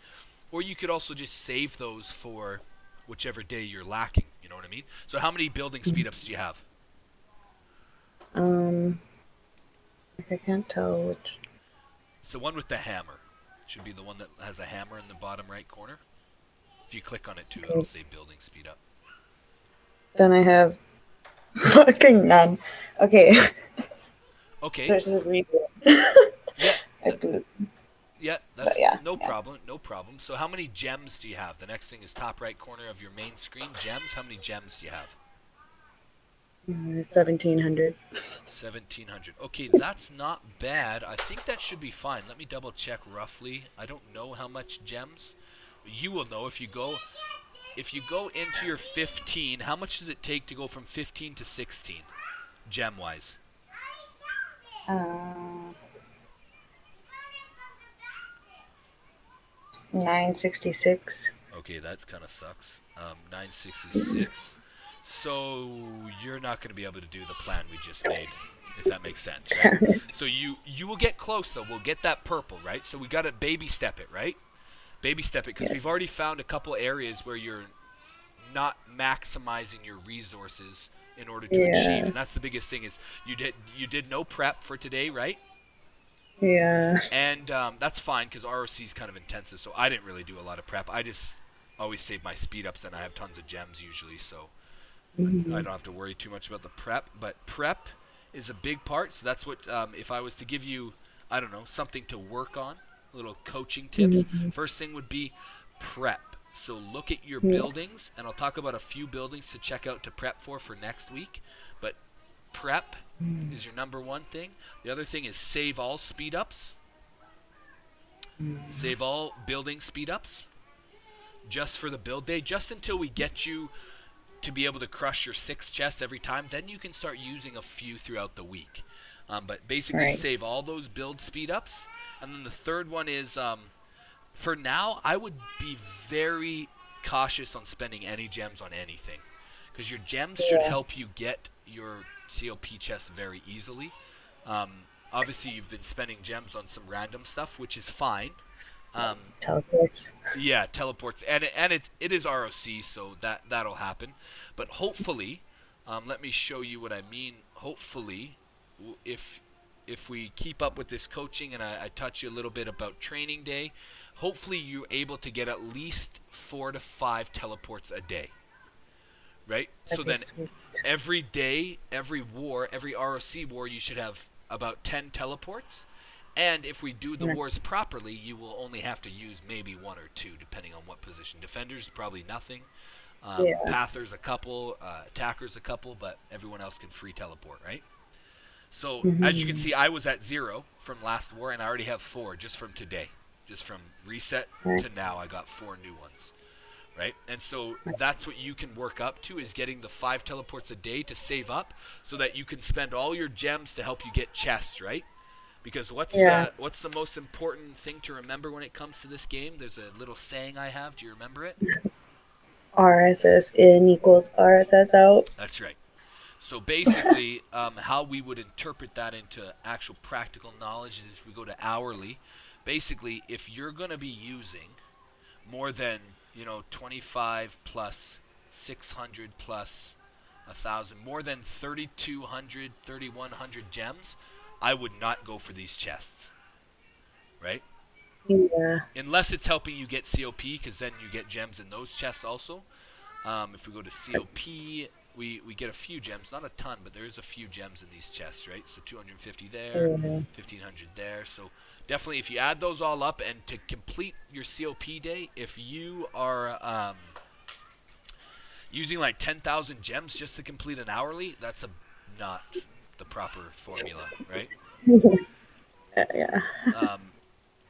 A: or you could also just save those for whichever day you're lacking. You know what I mean? So how many building speed ups do you have?
C: I can't tell which.
A: It's the one with the hammer. Should be the one that has a hammer in the bottom right corner. If you click on it too, it'll say building speed up.
C: Then I have fucking none. Okay.
A: Okay.
C: There's a reason.
A: Yeah.
C: I do.
A: Yeah, that's
C: yeah,
A: no problem. No problem. So how many gems do you have? The next thing is top right corner of your main screen. Gems. How many gems do you have?
C: 1,700.
A: 1,700. Okay, that's not bad. I think that should be fine. Let me double check roughly. I don't know how much gems. You will know if you go into your 15. How much does it take to go from 15 to 16, gem wise?
C: 966.
A: Okay, that kind of sucks. 966. So you're not going to be able to do the plan we just made, if that makes sense, right? So you will get close though. We'll get that purple, right? So we got to baby step it, right? Baby step it because we've
C: Yes.
A: already found a couple areas where you're not maximizing your resources in order to achieve, and
C: Yes.
A: that's the biggest thing. Is you did no prep for today, right?
C: Yeah.
A: And that's fine because ROC is kind of intensive, so I didn't really do a lot of prep. I just always save my speed ups, and I have tons of gems usually, so I
C: Mhm.
A: don't have to worry too much about the prep. But prep is a big part, so that's what if I was to give you, I don't know, something to work on, little coaching tips.
C: Mhm.
A: First thing would be prep. So look at your
C: Yeah.
A: buildings, and I'll talk about a few buildings to check out to prep for next week. But prep
C: Mhm.
A: is your number one thing. The other thing is save all speed ups. Save all building speed ups just for the build day, just until we get you to be able to crush your 6 chests every time. Then you can start using a few throughout the week. But basically,
C: Right.
A: save all those build speed ups. And then the third one is for now, I would be very cautious on spending any gems on anything. Because your gems should
C: Yeah.
A: help you get your COP chest very easily. Obviously, you've been spending gems on some random stuff, which is fine. Um,
C: Teleports.
A: yeah, teleports, and it is ROC, so that'll happen. But hopefully, let me show you what I mean. Hopefully, if we keep up with this coaching and I touch you a little bit about training day, hopefully you're able to get at least 4 to 5 teleports a day, right? So
C: That'd be
A: then
C: sweet.
A: every day, every war, every ROC war, you should have about 10 teleports. And if we do the
C: Yeah.
A: wars properly, you will only have to use maybe one or two, depending on what position. Defenders, probably nothing.
C: Yeah.
A: Pathers, a couple. Attackers, a couple. But everyone else can free teleport, right? So, as you can
C: Mhm.
A: see, I was at 0 from last war, and I already have 4 just from today. Just from reset to
C: Nice.
A: now, I got 4 new ones, right? And so that's what you can work up to, is getting the 5 teleports a day to save up so that you can spend all your gems to help you get chests, right? Because
C: Yeah.
A: what's the most important thing to remember when it comes to this game? There's a little saying I have. Do you remember it?
C: RSS in equals RSS out.
A: That's right. So basically, how we would interpret that into actual practical knowledge is if we go to hourly. Basically, if you're going to be using more than 25 plus 600 plus 1,000, more than 3,200, 3,100 gems, I would not go for these chests, right?
C: Yeah.
A: Unless it's helping you get COP, because then you get gems in those chests also. If we go to COP, we get a few gems, not a ton, but there is a few gems in these chests, right? So 250 there,
C: Yeah.
A: 1,500 there. So definitely, if you add those all up, and to complete your COP day, if you are using like 10,000 gems just to complete an hourly, that's not the proper formula, right?
C: Yeah.
A: Um,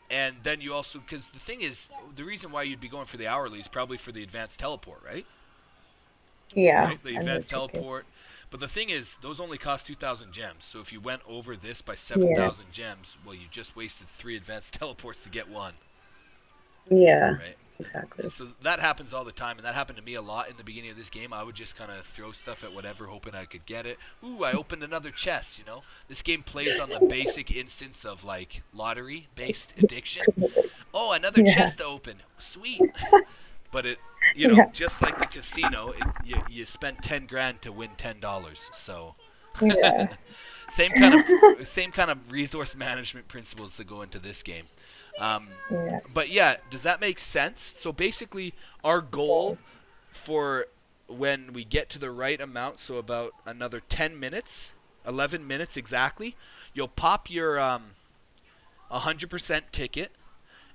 A: and then you also, because the thing is, the reason why you'd be going for the hourly is probably for the advanced teleport, right?
C: Yeah.
A: Right, the
C: I know
A: advanced
C: ticket.
A: teleport. But the thing is, those only cost 2,000 gems. So if you went over this by
C: Yeah.
A: 7,000 gems, well, you just wasted 3 advanced teleports to get one,
C: Yeah.
A: right? And
C: Exactly.
A: so that happens all the time, and that happened to me a lot in the beginning of this game. I would just kind of throw stuff at whatever, hoping I could get it. Ooh, I opened another chest. This game plays on the basic instance of like lottery-based addiction. Oh, another
C: Yeah.
A: chest to open. Sweet. But
C: Yeah.
A: just like the casino, you spent 10 grand to win $10. So
C: Yeah.
A: same kind of resource management principles that go into this game. Um,
C: Yeah.
A: but yeah, does that make sense? So basically, our goal
C: Yes.
A: for when we get to the right amount, so about another 10 minutes, 11 minutes exactly, you'll pop your 100% ticket,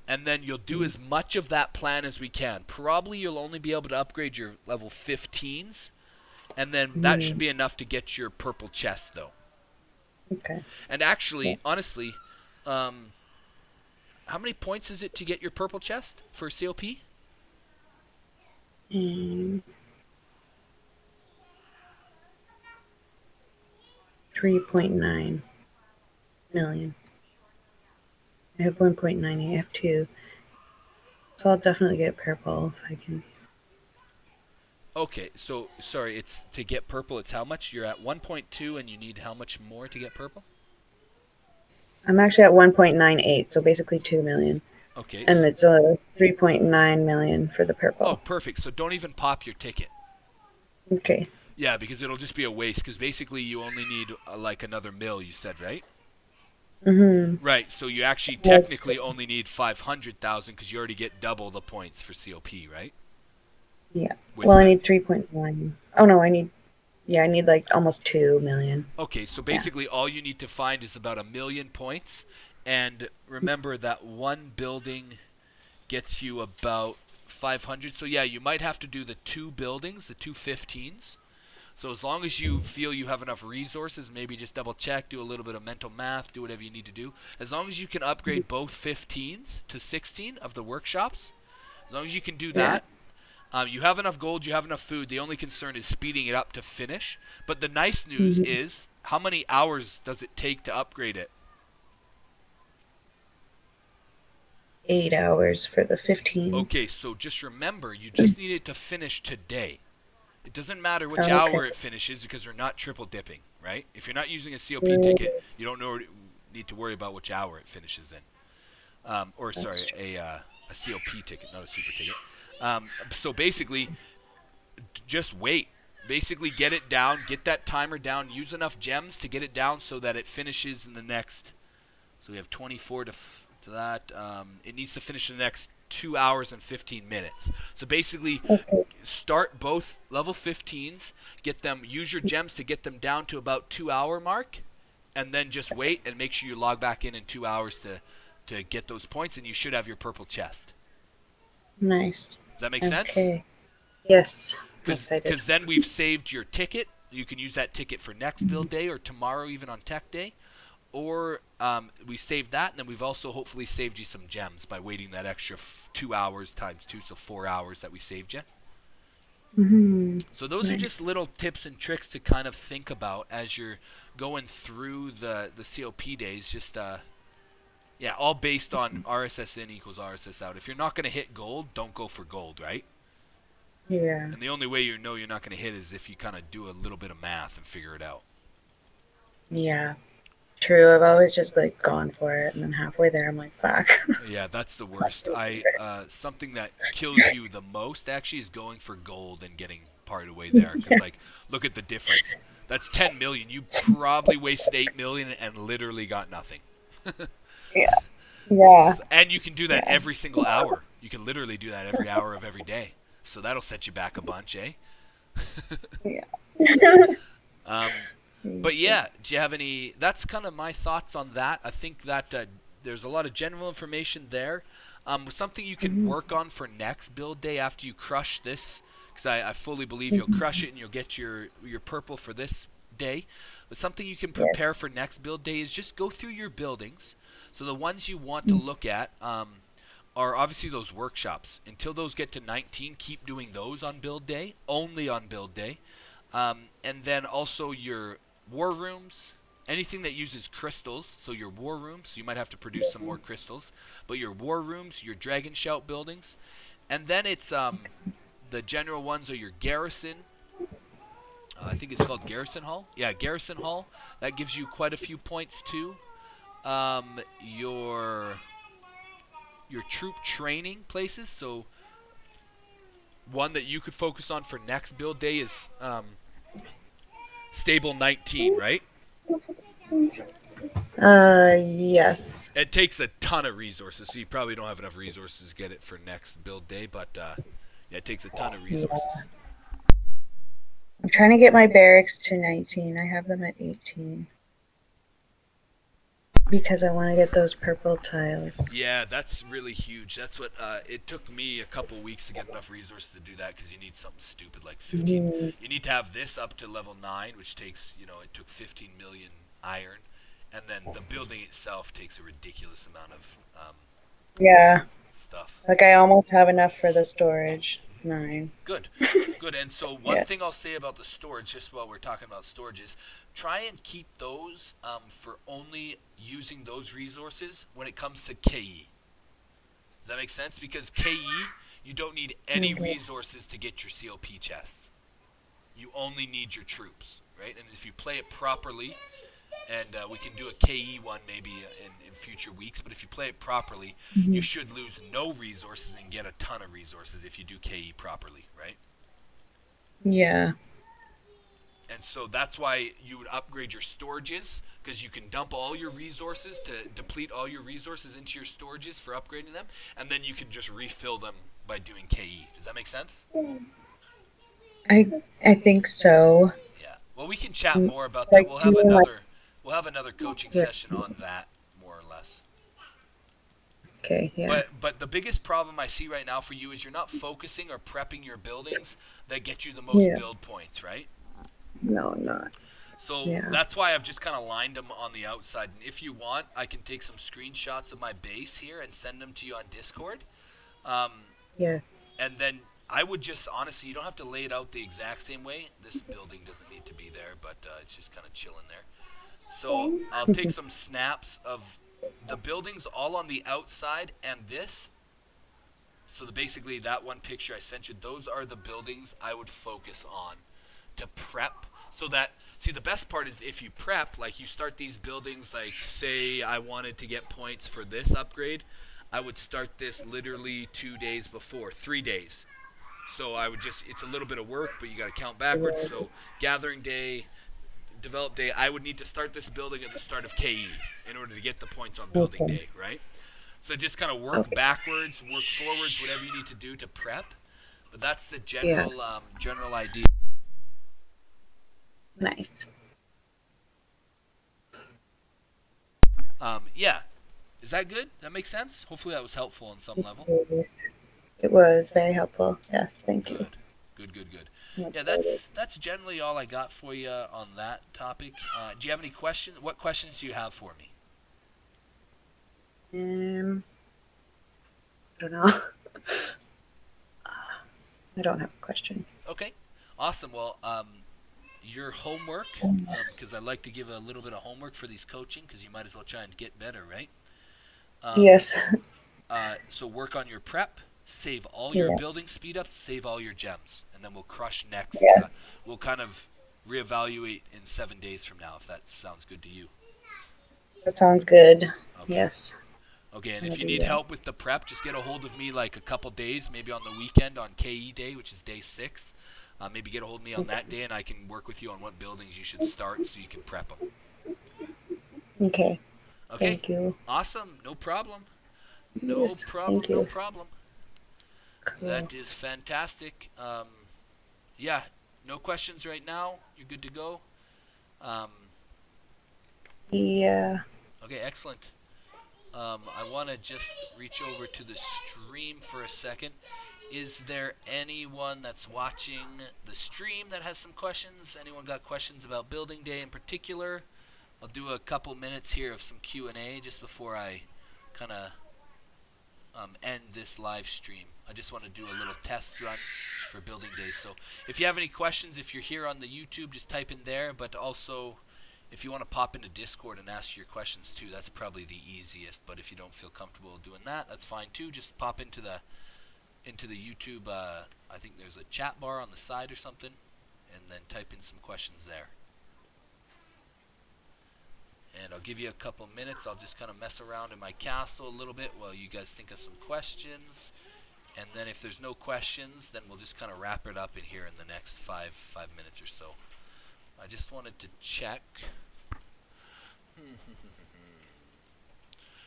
A: and then you'll do as much of that plan as we can. Probably you'll only be able to upgrade your level 15s, and then that should
C: Mm.
A: be enough to get your purple chest, though.
C: Okay.
A: And
C: Yeah.
A: actually, honestly, um, how many points is it to get your purple chest for COP?
C: Mm. 3.9 million. I have 1.9. I have two. So I'll definitely get purple if I can.
A: Okay, so sorry, it's to get purple. It's how much? You're at 1.2, and you need how much more to get purple?
C: I'm actually at 1.98, so basically 2 million.
A: Okay,
C: And
A: so
C: it's a 3.9 million for the
A: oh,
C: purple.
A: perfect. So don't even pop your ticket.
C: Okay.
A: Yeah, because it'll just be a waste. Because basically, you only need like another mil. You said right?
C: Mm-hmm.
A: Right. So you actually
C: That's
A: technically only need 500,000 because you already get double the points for COP, right?
C: Yeah.
A: With
C: Well, I
A: the
C: need 3.1. Oh no, I need like almost 2 million.
A: okay, so
C: Yeah.
A: basically all you need to find is about 1 million points, and remember that one building gets you about 500. So yeah, you might have to do the two buildings, the two 15s. So as long as you feel you have enough resources, maybe just double check, do a little bit of mental math, do whatever you need to do. As long as you can upgrade both 15s to 16 of the workshops, as long as you can do
C: Yeah.
A: that, you have enough gold, you have enough food. The only concern is speeding it up to finish. But the nice news
C: Mm-hmm.
A: is, how many hours does it take to upgrade it?
C: 8 hours for the 15s.
A: Okay, so just remember, you just need it to finish today. It doesn't matter which
C: Okay.
A: hour it finishes because you're not triple dipping, right? If you're not using a COP ticket, you don't need to worry about which hour it finishes in. Or
C: That's
A: sorry, a COP ticket, not a super ticket. So basically, just wait. Basically, get it down, get that timer down, use enough gems to get it down so that it finishes in the next. So we have 24 to that. It needs to finish in the next 2 hours and 15 minutes. So basically,
C: okay.
A: start both level 15s, get them, use your gems to get them down to about 2 hour mark, and then just wait and make sure you log back in 2 hours to get those points, and you should have your purple chest.
C: Nice.
A: Does that make sense?
C: Okay. Yes. I'm excited.
A: Because then we've saved your ticket. You can use that ticket for next build day or tomorrow, even on tech day. Or we saved that, and then we've also hopefully saved you some gems by waiting that extra 2 hours times two, so 4 hours that we saved you.
C: Mm-hmm.
A: So those are just
C: Nice.
A: little tips and tricks to kind of think about as you're going through the COP days. Just yeah, all based on RSS in equals RSS out. If you're not going to hit gold, don't go for gold, right?
C: Yeah.
A: And the only way you know you're not going to hit is if you kind of do a little bit of math and figure it out.
C: Yeah. True. I've always just like gone for it, and then halfway there, I'm like, fuck.
A: Yeah, that's the worst. I something that kills you the most actually is going for gold and getting part of the way there. Because like, look at the difference. That's 10 million. You probably wasted 8 million and literally got nothing.
C: Yeah. Yeah.
A: And you can do that
C: Yeah.
A: every single hour. You can literally do that every hour of every day. So that'll set you back a bunch, eh?
C: Yeah.
A: um, But yeah, do you have any? That's kind of my thoughts on that. I think that there's a lot of general information there. Something you can work on for next build day after you crush this, because I fully believe you'll crush it and you'll get your purple for this day. But something you can
C: Yes.
A: prepare for next build day is just go through your buildings. So the ones you want to look at are obviously those workshops. Until those get to 19, keep doing those on build day, only on build day. And then also your war rooms, anything that uses crystals. So your war rooms, you might have to produce some more crystals. But your war rooms, your dragon shout buildings, and then it's the general ones are your garrison. I think it's called Garrison Hall. Yeah, Garrison Hall. That gives you quite a few points too. Your troop training places. So one that you could focus on for next build day is Stable 19, right?
C: Yes.
A: It takes a ton of resources, so you probably don't have enough resources to get it for next build day, but yeah, it takes a ton of resources.
C: I'm trying to get my barracks to 19. I have them at 18. Because I want to get those purple tiles.
A: Yeah, that's really huge. That's what it took me a couple weeks to get enough resources to do that because you need something stupid like 15. You need to have this up to level 9, which takes, it took 15 million iron. And then the building itself takes a ridiculous amount of
C: Yeah.
A: stuff.
C: Like I almost have enough for the storage. 9.
A: Good, good. And so one
C: Yeah.
A: thing I'll say about the storage, just while we're talking about storage, is try and keep those for only using those resources when it comes to KE. Does that make sense? Because KE, you don't need any
C: Okay.
A: resources to get your COP chests. You only need your troops, right? And if you play it properly, and we can do a KE one maybe in future weeks, but if you play it properly, you
C: Hmm.
A: should lose no resources and get a ton of resources if you do KE properly, right?
C: Yeah.
A: And so that's why you would upgrade your storages, because you can dump all your resources to deplete all your resources into your storages for upgrading them, and then you can just refill them by doing KE. Does that make sense?
C: I think so.
A: Yeah. Well, we can chat
C: Mm,
A: more about that.
C: Like doing like
A: We'll have another coaching
C: yeah.
A: session on that more or less.
C: Okay, yeah.
A: But the biggest problem I see right now for you is you're not focusing or prepping your buildings that get you the most
C: Yeah.
A: build points, right?
C: No, I'm not.
A: So
C: Yeah.
A: that's why I've just kind of lined them on the outside. And if you want, I can take some screenshots of my base here and send them to you on Discord. Um,
C: Yes.
A: and then I would just honestly, you don't have to lay it out the exact same way. This building doesn't need to be there, but it's just kind of chilling there. So I'll take some snaps of the buildings all on the outside and this. So basically, that one picture I sent you, those are the buildings I would focus on to prep. So that, see, the best part is if you prep, like you start these buildings, like say I wanted to get points for this upgrade, I would start this literally 2 days before, 3 days. So I would just, it's a little bit of work, but you got to count backwards. So gathering day, develop day, I would need to start this building at the start of KE in order to get the points on building
C: Okay.
A: day, right? So just kind of work
C: Okay.
A: backwards, work forwards, whatever you need to do to prep. But that's the
C: Yeah.
A: general idea.
C: Nice.
A: Yeah, is that good? That makes sense. Hopefully that was helpful on some
C: It
A: level.
C: is. It was very helpful. Yes, thank you.
A: Good, good.
C: I'm
A: Yeah,
C: excited.
A: that's generally all I got for you on that topic. Do you have any questions? What questions do you have for me?
C: I don't know. I don't have a question.
A: Okay, awesome. Well, your homework, because I like to give a little bit of homework for these coaching, because you might as well try and get better, right? Um,
C: Yes.
A: so work on your prep, save all your
C: Yeah.
A: building speed ups, save all your gems, and then we'll crush next.
C: Yeah.
A: We'll kind of reevaluate in 7 days from now, if that sounds good to you.
C: That sounds good.
A: Okay.
C: Yes.
A: Okay, and
C: I'm
A: if
C: gonna
A: you
C: do
A: need
C: that.
A: help with the prep, just get a hold of me like a couple days, maybe on the weekend on KE day, which is day 6. Maybe get a hold of me on that day, and I can work with you on what buildings you should start so you can prep them.
C: Okay.
A: Okay,
C: Thank you.
A: awesome. No problem. No
C: Yes.
A: problem.
C: Thank
A: No
C: you.
A: problem.
C: Cool.
A: That is fantastic. Yeah, no questions right now. You're good to go. Um,
C: Yeah.
A: okay, excellent. I want to just reach over to the stream for a second. Is there anyone that's watching the stream that has some questions? Anyone got questions about building day in particular? I'll do a couple minutes here of some Q&A just before I kind of end this live stream. I just want to do a little test run for building day. So if you have any questions, if you're here on the YouTube, just type in there. But also, if you want to pop into Discord and ask your questions too, that's probably the easiest. But if you don't feel comfortable doing that, that's fine too. Just pop into the YouTube. I think there's a chat bar on the side or something, and then type in some questions there. And I'll give you a couple minutes. I'll just kind of mess around in my castle a little bit while you guys think of some questions. And then if there's no questions, then we'll just kind of wrap it up in here in the next five minutes or so. I just wanted to check.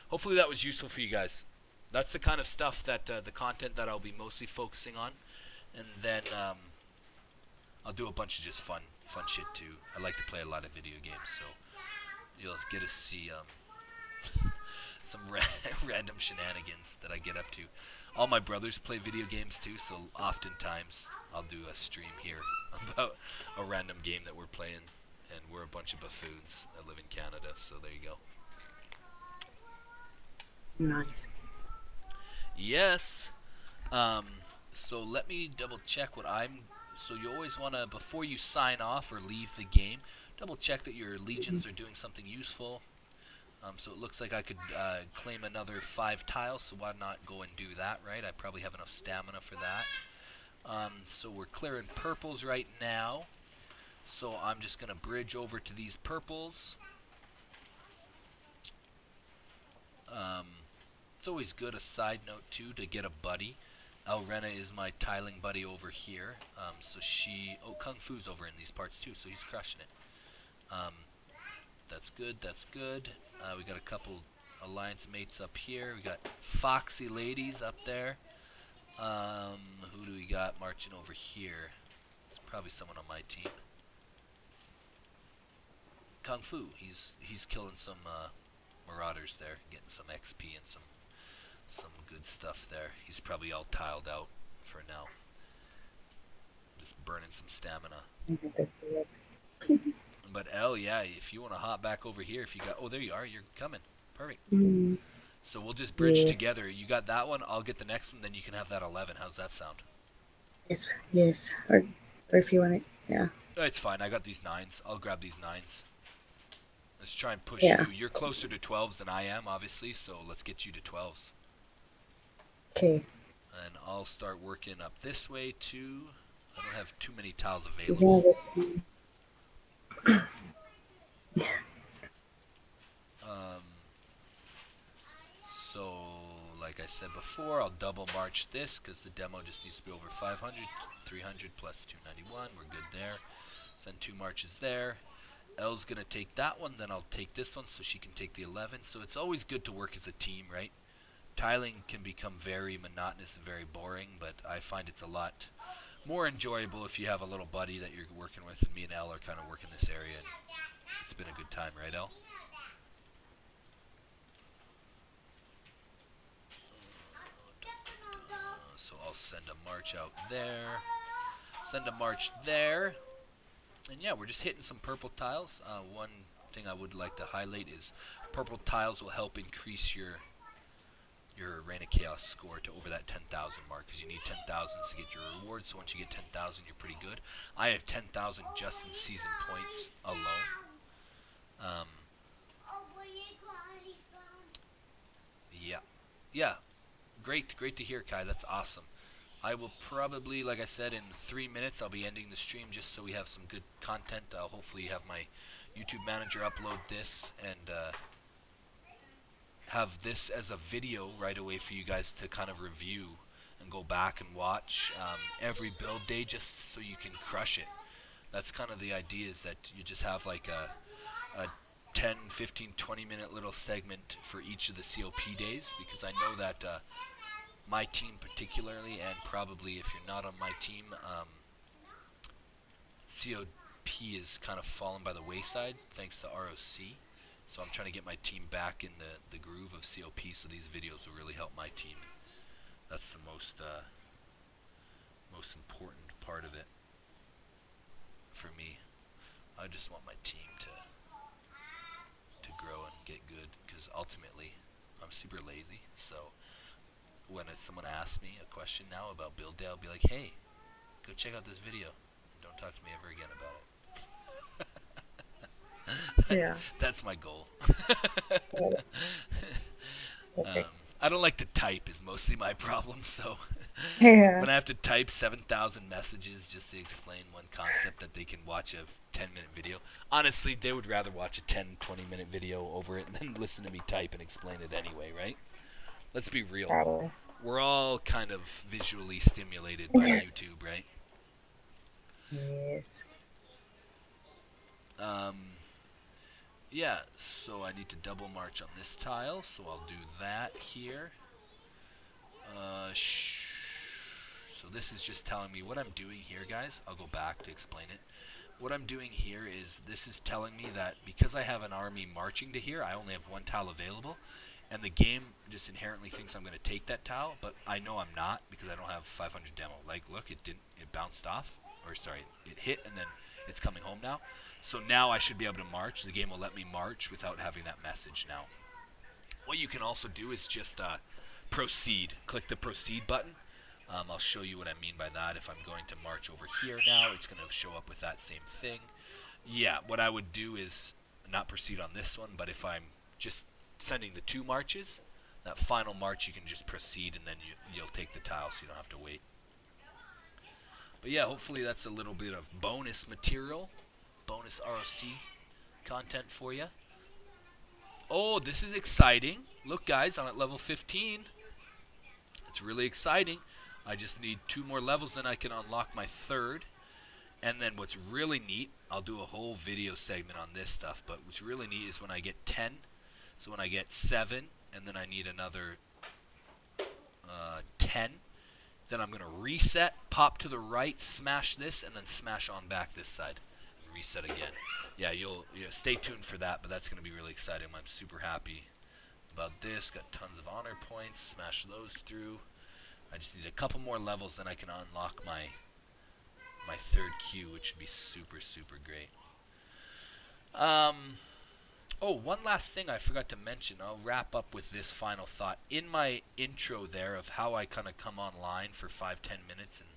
A: Hopefully that was useful for you guys. That's the kind of stuff that the content that I'll be mostly focusing on, and then I'll do a bunch of just fun shit too. I like to play a lot of video games, so you'll get to see some random shenanigans that I get up to. All my brothers play video games too, so oftentimes I'll do a stream here about a random game that we're playing, and we're a bunch of buffoons that live in Canada, so there you go.
C: Nice.
A: Yes. So let me double check what I'm. So you always want to, before you sign off or leave the game, double check that your legions are doing something useful. So it looks like I could claim another 5 tiles, so why not go and do that, right? I probably have enough stamina for that. So we're clearing purples right now. So I'm just going to bridge over to these purples. Um, it's always good, a side note too, to get a buddy. Elrehhna is my tiling buddy over here. Oh, Kung Fu's over in these parts too, so he's crushing it. That's good, that's good. We got a couple alliance mates up here. We got foxy ladies up there. Who do we got marching over here? It's probably someone on my team. Kung Fu, he's killing some marauders there, getting some XP and some good stuff there. He's probably all tiled out for now. Just burning some stamina. But El, yeah, if you want to hop back over here, if you got, oh, there you are, you're coming. Perfect.
C: Mm,
A: So we'll just bridge
C: yeah.
A: together. You got that one, I'll get the next one, then you can have that 11. How's that sound?
C: Yes, yes. Or if you want it, yeah.
A: Oh, it's fine. I got these 9s. I'll grab these 9s. Let's try and push
C: Yeah.
A: you. You're closer to 12s than I am, obviously, so let's get you to 12s.
C: Okay.
A: And I'll start working up this way too. I don't have too many tiles
C: You can
A: available.
C: have it.
A: Um, so, like I said before, I'll double march this because the demo just needs to be over 500, 300 plus 291. We're good there. Send 2 marches there. Elle's going to take that one, then I'll take this one so she can take the 11. So it's always good to work as a team, right? Tiling can become very monotonous and very boring, but I find it's a lot more enjoyable if you have a little buddy that you're working with, and me and Elle are kind of working this area, and it's been a good time, right, Elle? So I'll send a march out there, send a march there, and yeah, we're just hitting some purple tiles. One thing I would like to highlight is purple tiles will help increase your Reign of Chaos score to over that 10,000 mark, because you need 10,000 to get your reward. So once you get 10,000, you're pretty good. I have 10,000 just in season points alone. Yeah, yeah, great to hear, Kai. That's awesome. I will probably, like I said, in 3 minutes, I'll be ending the stream just so we have some good content. I'll hopefully have my YouTube manager upload this and have this as a video right away for you guys to kind of review and go back and watch every build day just so you can crush it. That's kind of the idea, is that you just have like a 10, 15, 20 minute little segment for each of the COP days, because I know that my team particularly, and probably if you're not on my team, COP is kind of fallen by the wayside thanks to ROC. So I'm trying to get my team back in the groove of COP, so these videos will really help my team. That's the most important part of it for me. I just want my team to grow and get good, because ultimately I'm super lazy. So when someone asks me a question now about build day, I'll be like, hey, go check out this video. Don't talk to me ever again about it.
C: Yeah.
A: That's my goal.
C: Okay.
A: I don't like to type is mostly my problem, so
C: Yeah.
A: when I have to type 7,000 messages just to explain one concept that they can watch a 10-minute video, honestly, they would rather watch a 10, 20-minute video over it than listen to me type and explain it anyway, right? Let's be real.
C: Probably.
A: We're all kind of visually stimulated by YouTube, right?
C: Yes.
A: Yeah, so I need to double march on this tile, so I'll do that here. So this is just telling me what I'm doing here, guys. I'll go back to explain it. What I'm doing here is, this is telling me that because I have an army marching to here, I only have 1 tile available, and the game just inherently thinks I'm going to take that tile, but I know I'm not, because I don't have 500 demo. Like, look, it bounced off, or sorry, it hit, and then it's coming home now. So now I should be able to march. The game will let me march without having that message now. What you can also do is just proceed. Click the proceed button. I'll show you what I mean by that. If I'm going to march over here now, it's going to show up with that same thing. Yeah, what I would do is not proceed on this one, but if I'm just sending the 2 marches. That final march you can just proceed, and then you'll take the tile, so you don't have to wait. But yeah, hopefully that's a little bit of bonus material, bonus ROC content for you. Oh, this is exciting. Look, guys, I'm at level 15. It's really exciting. I just need 2 more levels, then I can unlock my 3rd. And then what's really neat, I'll do a whole video segment on this stuff, but what's really neat is when I get 10. So when I get 7, and then I need another 10, then I'm going to reset, pop to the right, smash this, and then smash on back this side. And reset again. Yeah, you'll stay tuned for that, but that's going to be really exciting. I'm super happy about this. Got tons of honor points. Smash those through. I just need a couple more levels, then I can unlock my 3rd queue, which would be super, super great. Oh, one last thing I forgot to mention. I'll wrap up with this final thought. In my intro there of how I kind of come online for 5-10 minutes and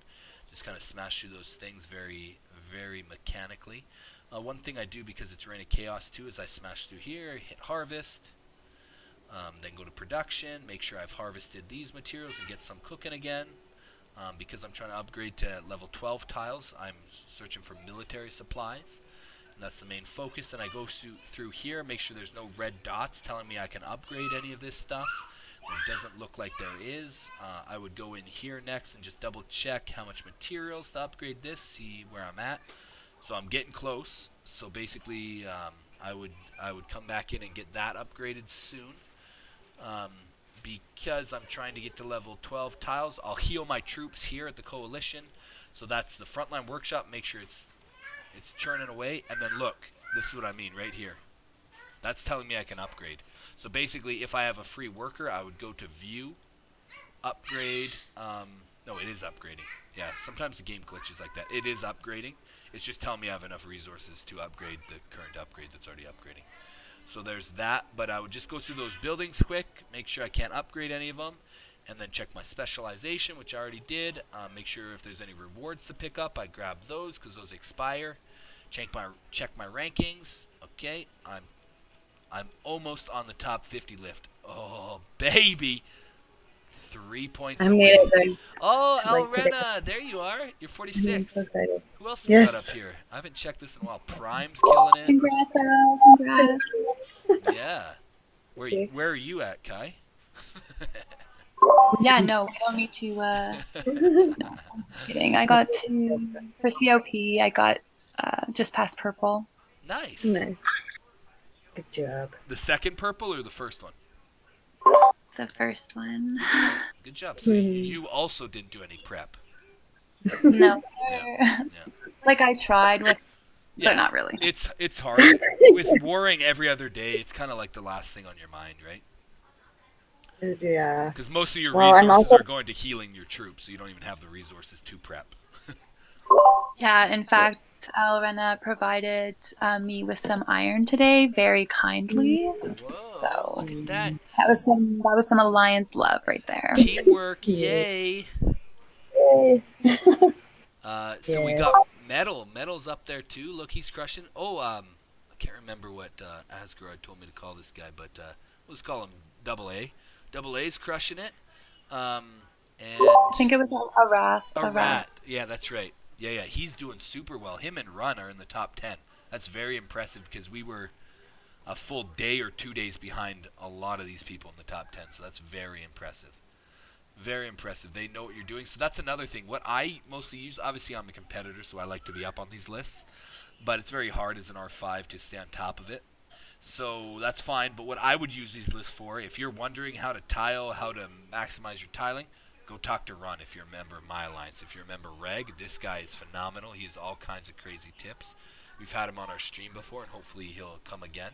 A: just kind of smash through those things very, very mechanically. One thing I do, because it's Reign of Chaos too, is I smash through here, hit harvest, then go to production, make sure I've harvested these materials and get some cooking again. Because I'm trying to upgrade to level 12 tiles, I'm searching for military supplies. And that's the main focus. And I go through here, make sure there's no red dots telling me I can upgrade any of this stuff. It doesn't look like there is. I would go in here next and just double check how much materials to upgrade this, see where I'm at. So I'm getting close. So basically, I would come back in and get that upgraded soon. Because I'm trying to get to level 12 tiles, I'll heal my troops here at the Coalition. So that's the frontline workshop. Make sure it's churning away. And then look, this is what I mean right here. That's telling me I can upgrade. So basically, if I have a free worker, I would go to View, Upgrade. No, it is upgrading. Yeah, sometimes the game glitches like that. It is upgrading. It's just telling me I have enough resources to upgrade the current upgrade that's already upgrading. So there's that, but I would just go through those buildings quick, make sure I can't upgrade any of them, and then check my specialization, which I already did. Make sure if there's any rewards to pick up, I grab those because those expire. Check my rankings. Okay, I'm almost on the top 50 lift. Oh baby, 3 points
C: I
A: away.
C: made it there.
A: Oh,
C: like today.
A: Elrehhna, there you are. You're 46.
C: So excited.
A: Who else we got
C: Yes.
A: up here? I haven't checked this in a while. Prime's killing it.
B: Congrats, Elle. Congrats.
A: Yeah.
C: Okay.
A: Where are you at, Kai?
B: Yeah, no, we don't need to. No, I'm kidding. I got to for COP. I got just past purple.
A: Nice.
C: Nice. Good job.
A: The second purple or the first one?
B: The first one.
A: Good job. So you also didn't do any prep.
B: No,
A: Yeah.
B: like I tried with,
A: Yeah.
B: but not really.
A: It's hard. With warring every other day, it's kind of like the last thing on your mind, right?
C: Yeah.
A: Because most of your
C: Well, I'm
A: resources
C: also-
A: are going to healing your troops, so you don't even have the resources to prep.
B: Yeah, in fact, Elrehhna provided me with some iron today, very kindly.
A: Whoa,
B: So-
A: look at that.
B: That was some alliance love right there.
A: Teamwork,
C: Yeah.
A: yay.
C: Yay.
A: So we
C: Yes.
A: got Metal. Metal's up there too. Look, he's crushing. Oh, I can't remember what Asgard told me to call this guy, but let's call him Double A. Double A's crushing it. And
B: I think it was a wrath.
A: a rat. Yeah, that's right. Yeah, he's doing super well. Him and Run are in the top 10. That's very impressive because we were a full day or 2 days behind a lot of these people in the top 10. So that's very impressive. Very impressive. They know what you're doing. So that's another thing. What I mostly use, obviously I'm a competitor, so I like to be up on these lists. But it's very hard as an R5 to stay on top of it. So that's fine. But what I would use these lists for, if you're wondering how to tile, how to maximize your tiling, go talk to Run if you're a member of my alliance. If you're a member of Reg, this guy is phenomenal. He has all kinds of crazy tips. We've had him on our stream before, and hopefully he'll come again.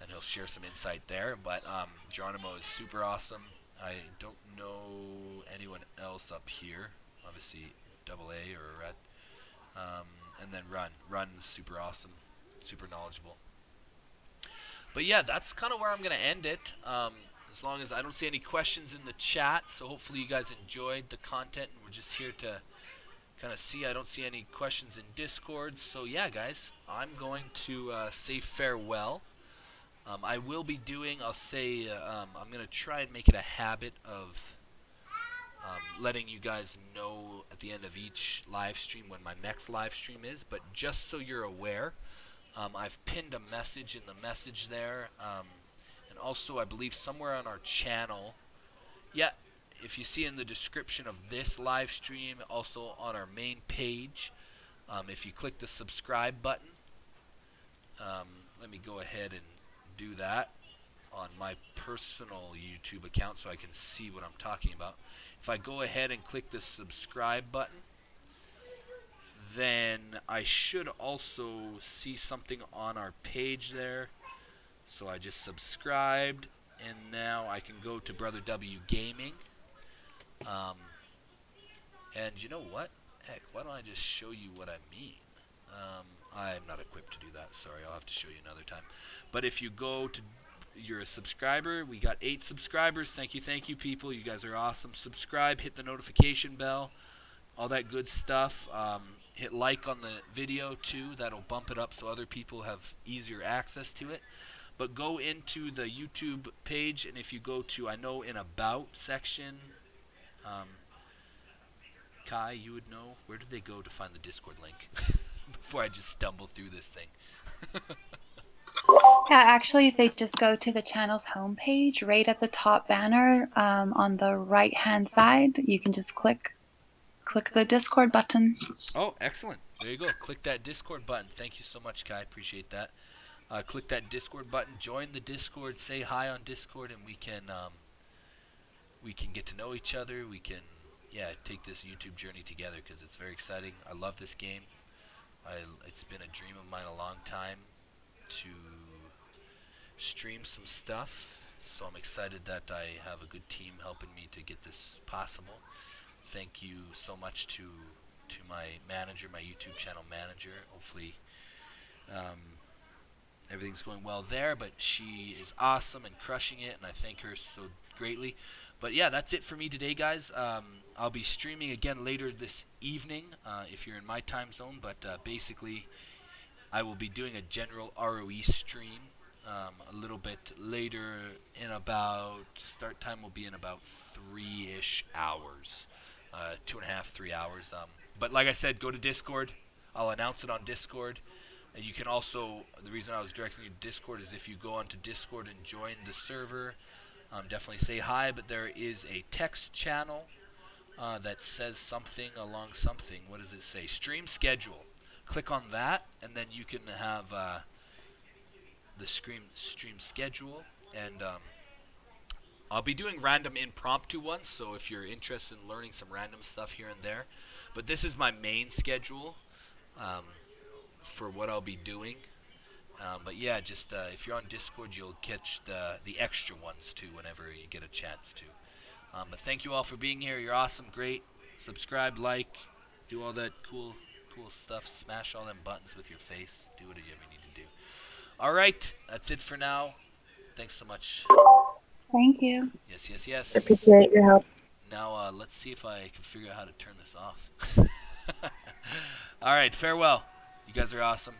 A: And he'll share some insight there. But Geronimo is super awesome. I don't know anyone else up here. Obviously, Double A or Red. And then Run. Run is super awesome. Super knowledgeable. But yeah, that's kind of where I'm going to end it. As long as I don't see any questions in the chat. So hopefully you guys enjoyed the content. And we're just here to kind of see. I don't see any questions in Discord. So yeah, guys, I'm going to say farewell. I will be doing, I'll say, I'm going to try and make it a habit of letting you guys know at the end of each live stream when my next live stream is. But just so you're aware, I've pinned a message in the message there. And also, I believe somewhere on our channel, yeah, if you see in the description of this live stream, also on our main page, if you click the subscribe button, let me go ahead and do that on my personal YouTube account so I can see what I'm talking about. If I go ahead and click the subscribe button, then I should also see something on our page there. So I just subscribed, and now I can go to BrotherW Gaming. And you know what? Heck, why don't I just show you what I mean? I'm not equipped to do that. Sorry, I'll have to show you another time. But if you go to, you're a subscriber. We got 8 subscribers. Thank you, people. You guys are awesome. Subscribe, hit the notification bell, all that good stuff. Hit like on the video too. That'll bump it up so other people have easier access to it. But go into the YouTube page, and if you go to, I know in About section, Kai, you would know. Where did they go to find the Discord link? Before I just stumble through this thing.
B: Yeah, actually, if they just go to the channel's homepage, right at the top banner on the right-hand side, you can just click the Discord button.
A: Oh, excellent. There you go. Click that Discord button. Thank you so much, Kai. Appreciate that. Click that Discord button. Join the Discord. Say hi on Discord, and we can get to know each other. We can, yeah, take this YouTube journey together because it's very exciting. I love this game. It's been a dream of mine a long time to stream some stuff. So I'm excited that I have a good team helping me to get this possible. Thank you so much to my manager, my YouTube channel manager. Hopefully everything's going well there, but she is awesome and crushing it, and I thank her so greatly. But yeah, that's it for me today, guys. I'll be streaming again later this evening if you're in my time zone, but basically I will be doing a general ROE stream a little bit later in about, start time will be in about 3-ish hours, 2.5, 3 hours. But like I said, go to Discord. I'll announce it on Discord. And you can also, the reason I was directing you to Discord is if you go onto Discord and join the server, definitely say hi, but there is a text channel that says something along something. What does it say? Stream schedule. Click on that, and then you can have the stream schedule. And I'll be doing random impromptu ones, so if you're interested in learning some random stuff here and there. But this is my main schedule for what I'll be doing. But yeah, just if you're on Discord, you'll catch the extra ones too whenever you get a chance to. But thank you all for being here. You're awesome, great. Subscribe, like, do all that cool stuff. Smash all them buttons with your face. Do whatever you need to do. All right, that's it for now. Thanks so much.
B: Thank you.
A: Yes.
C: Appreciate your help.
A: Now let's see if I can figure out how to turn this off. All right, farewell. You guys are awesome.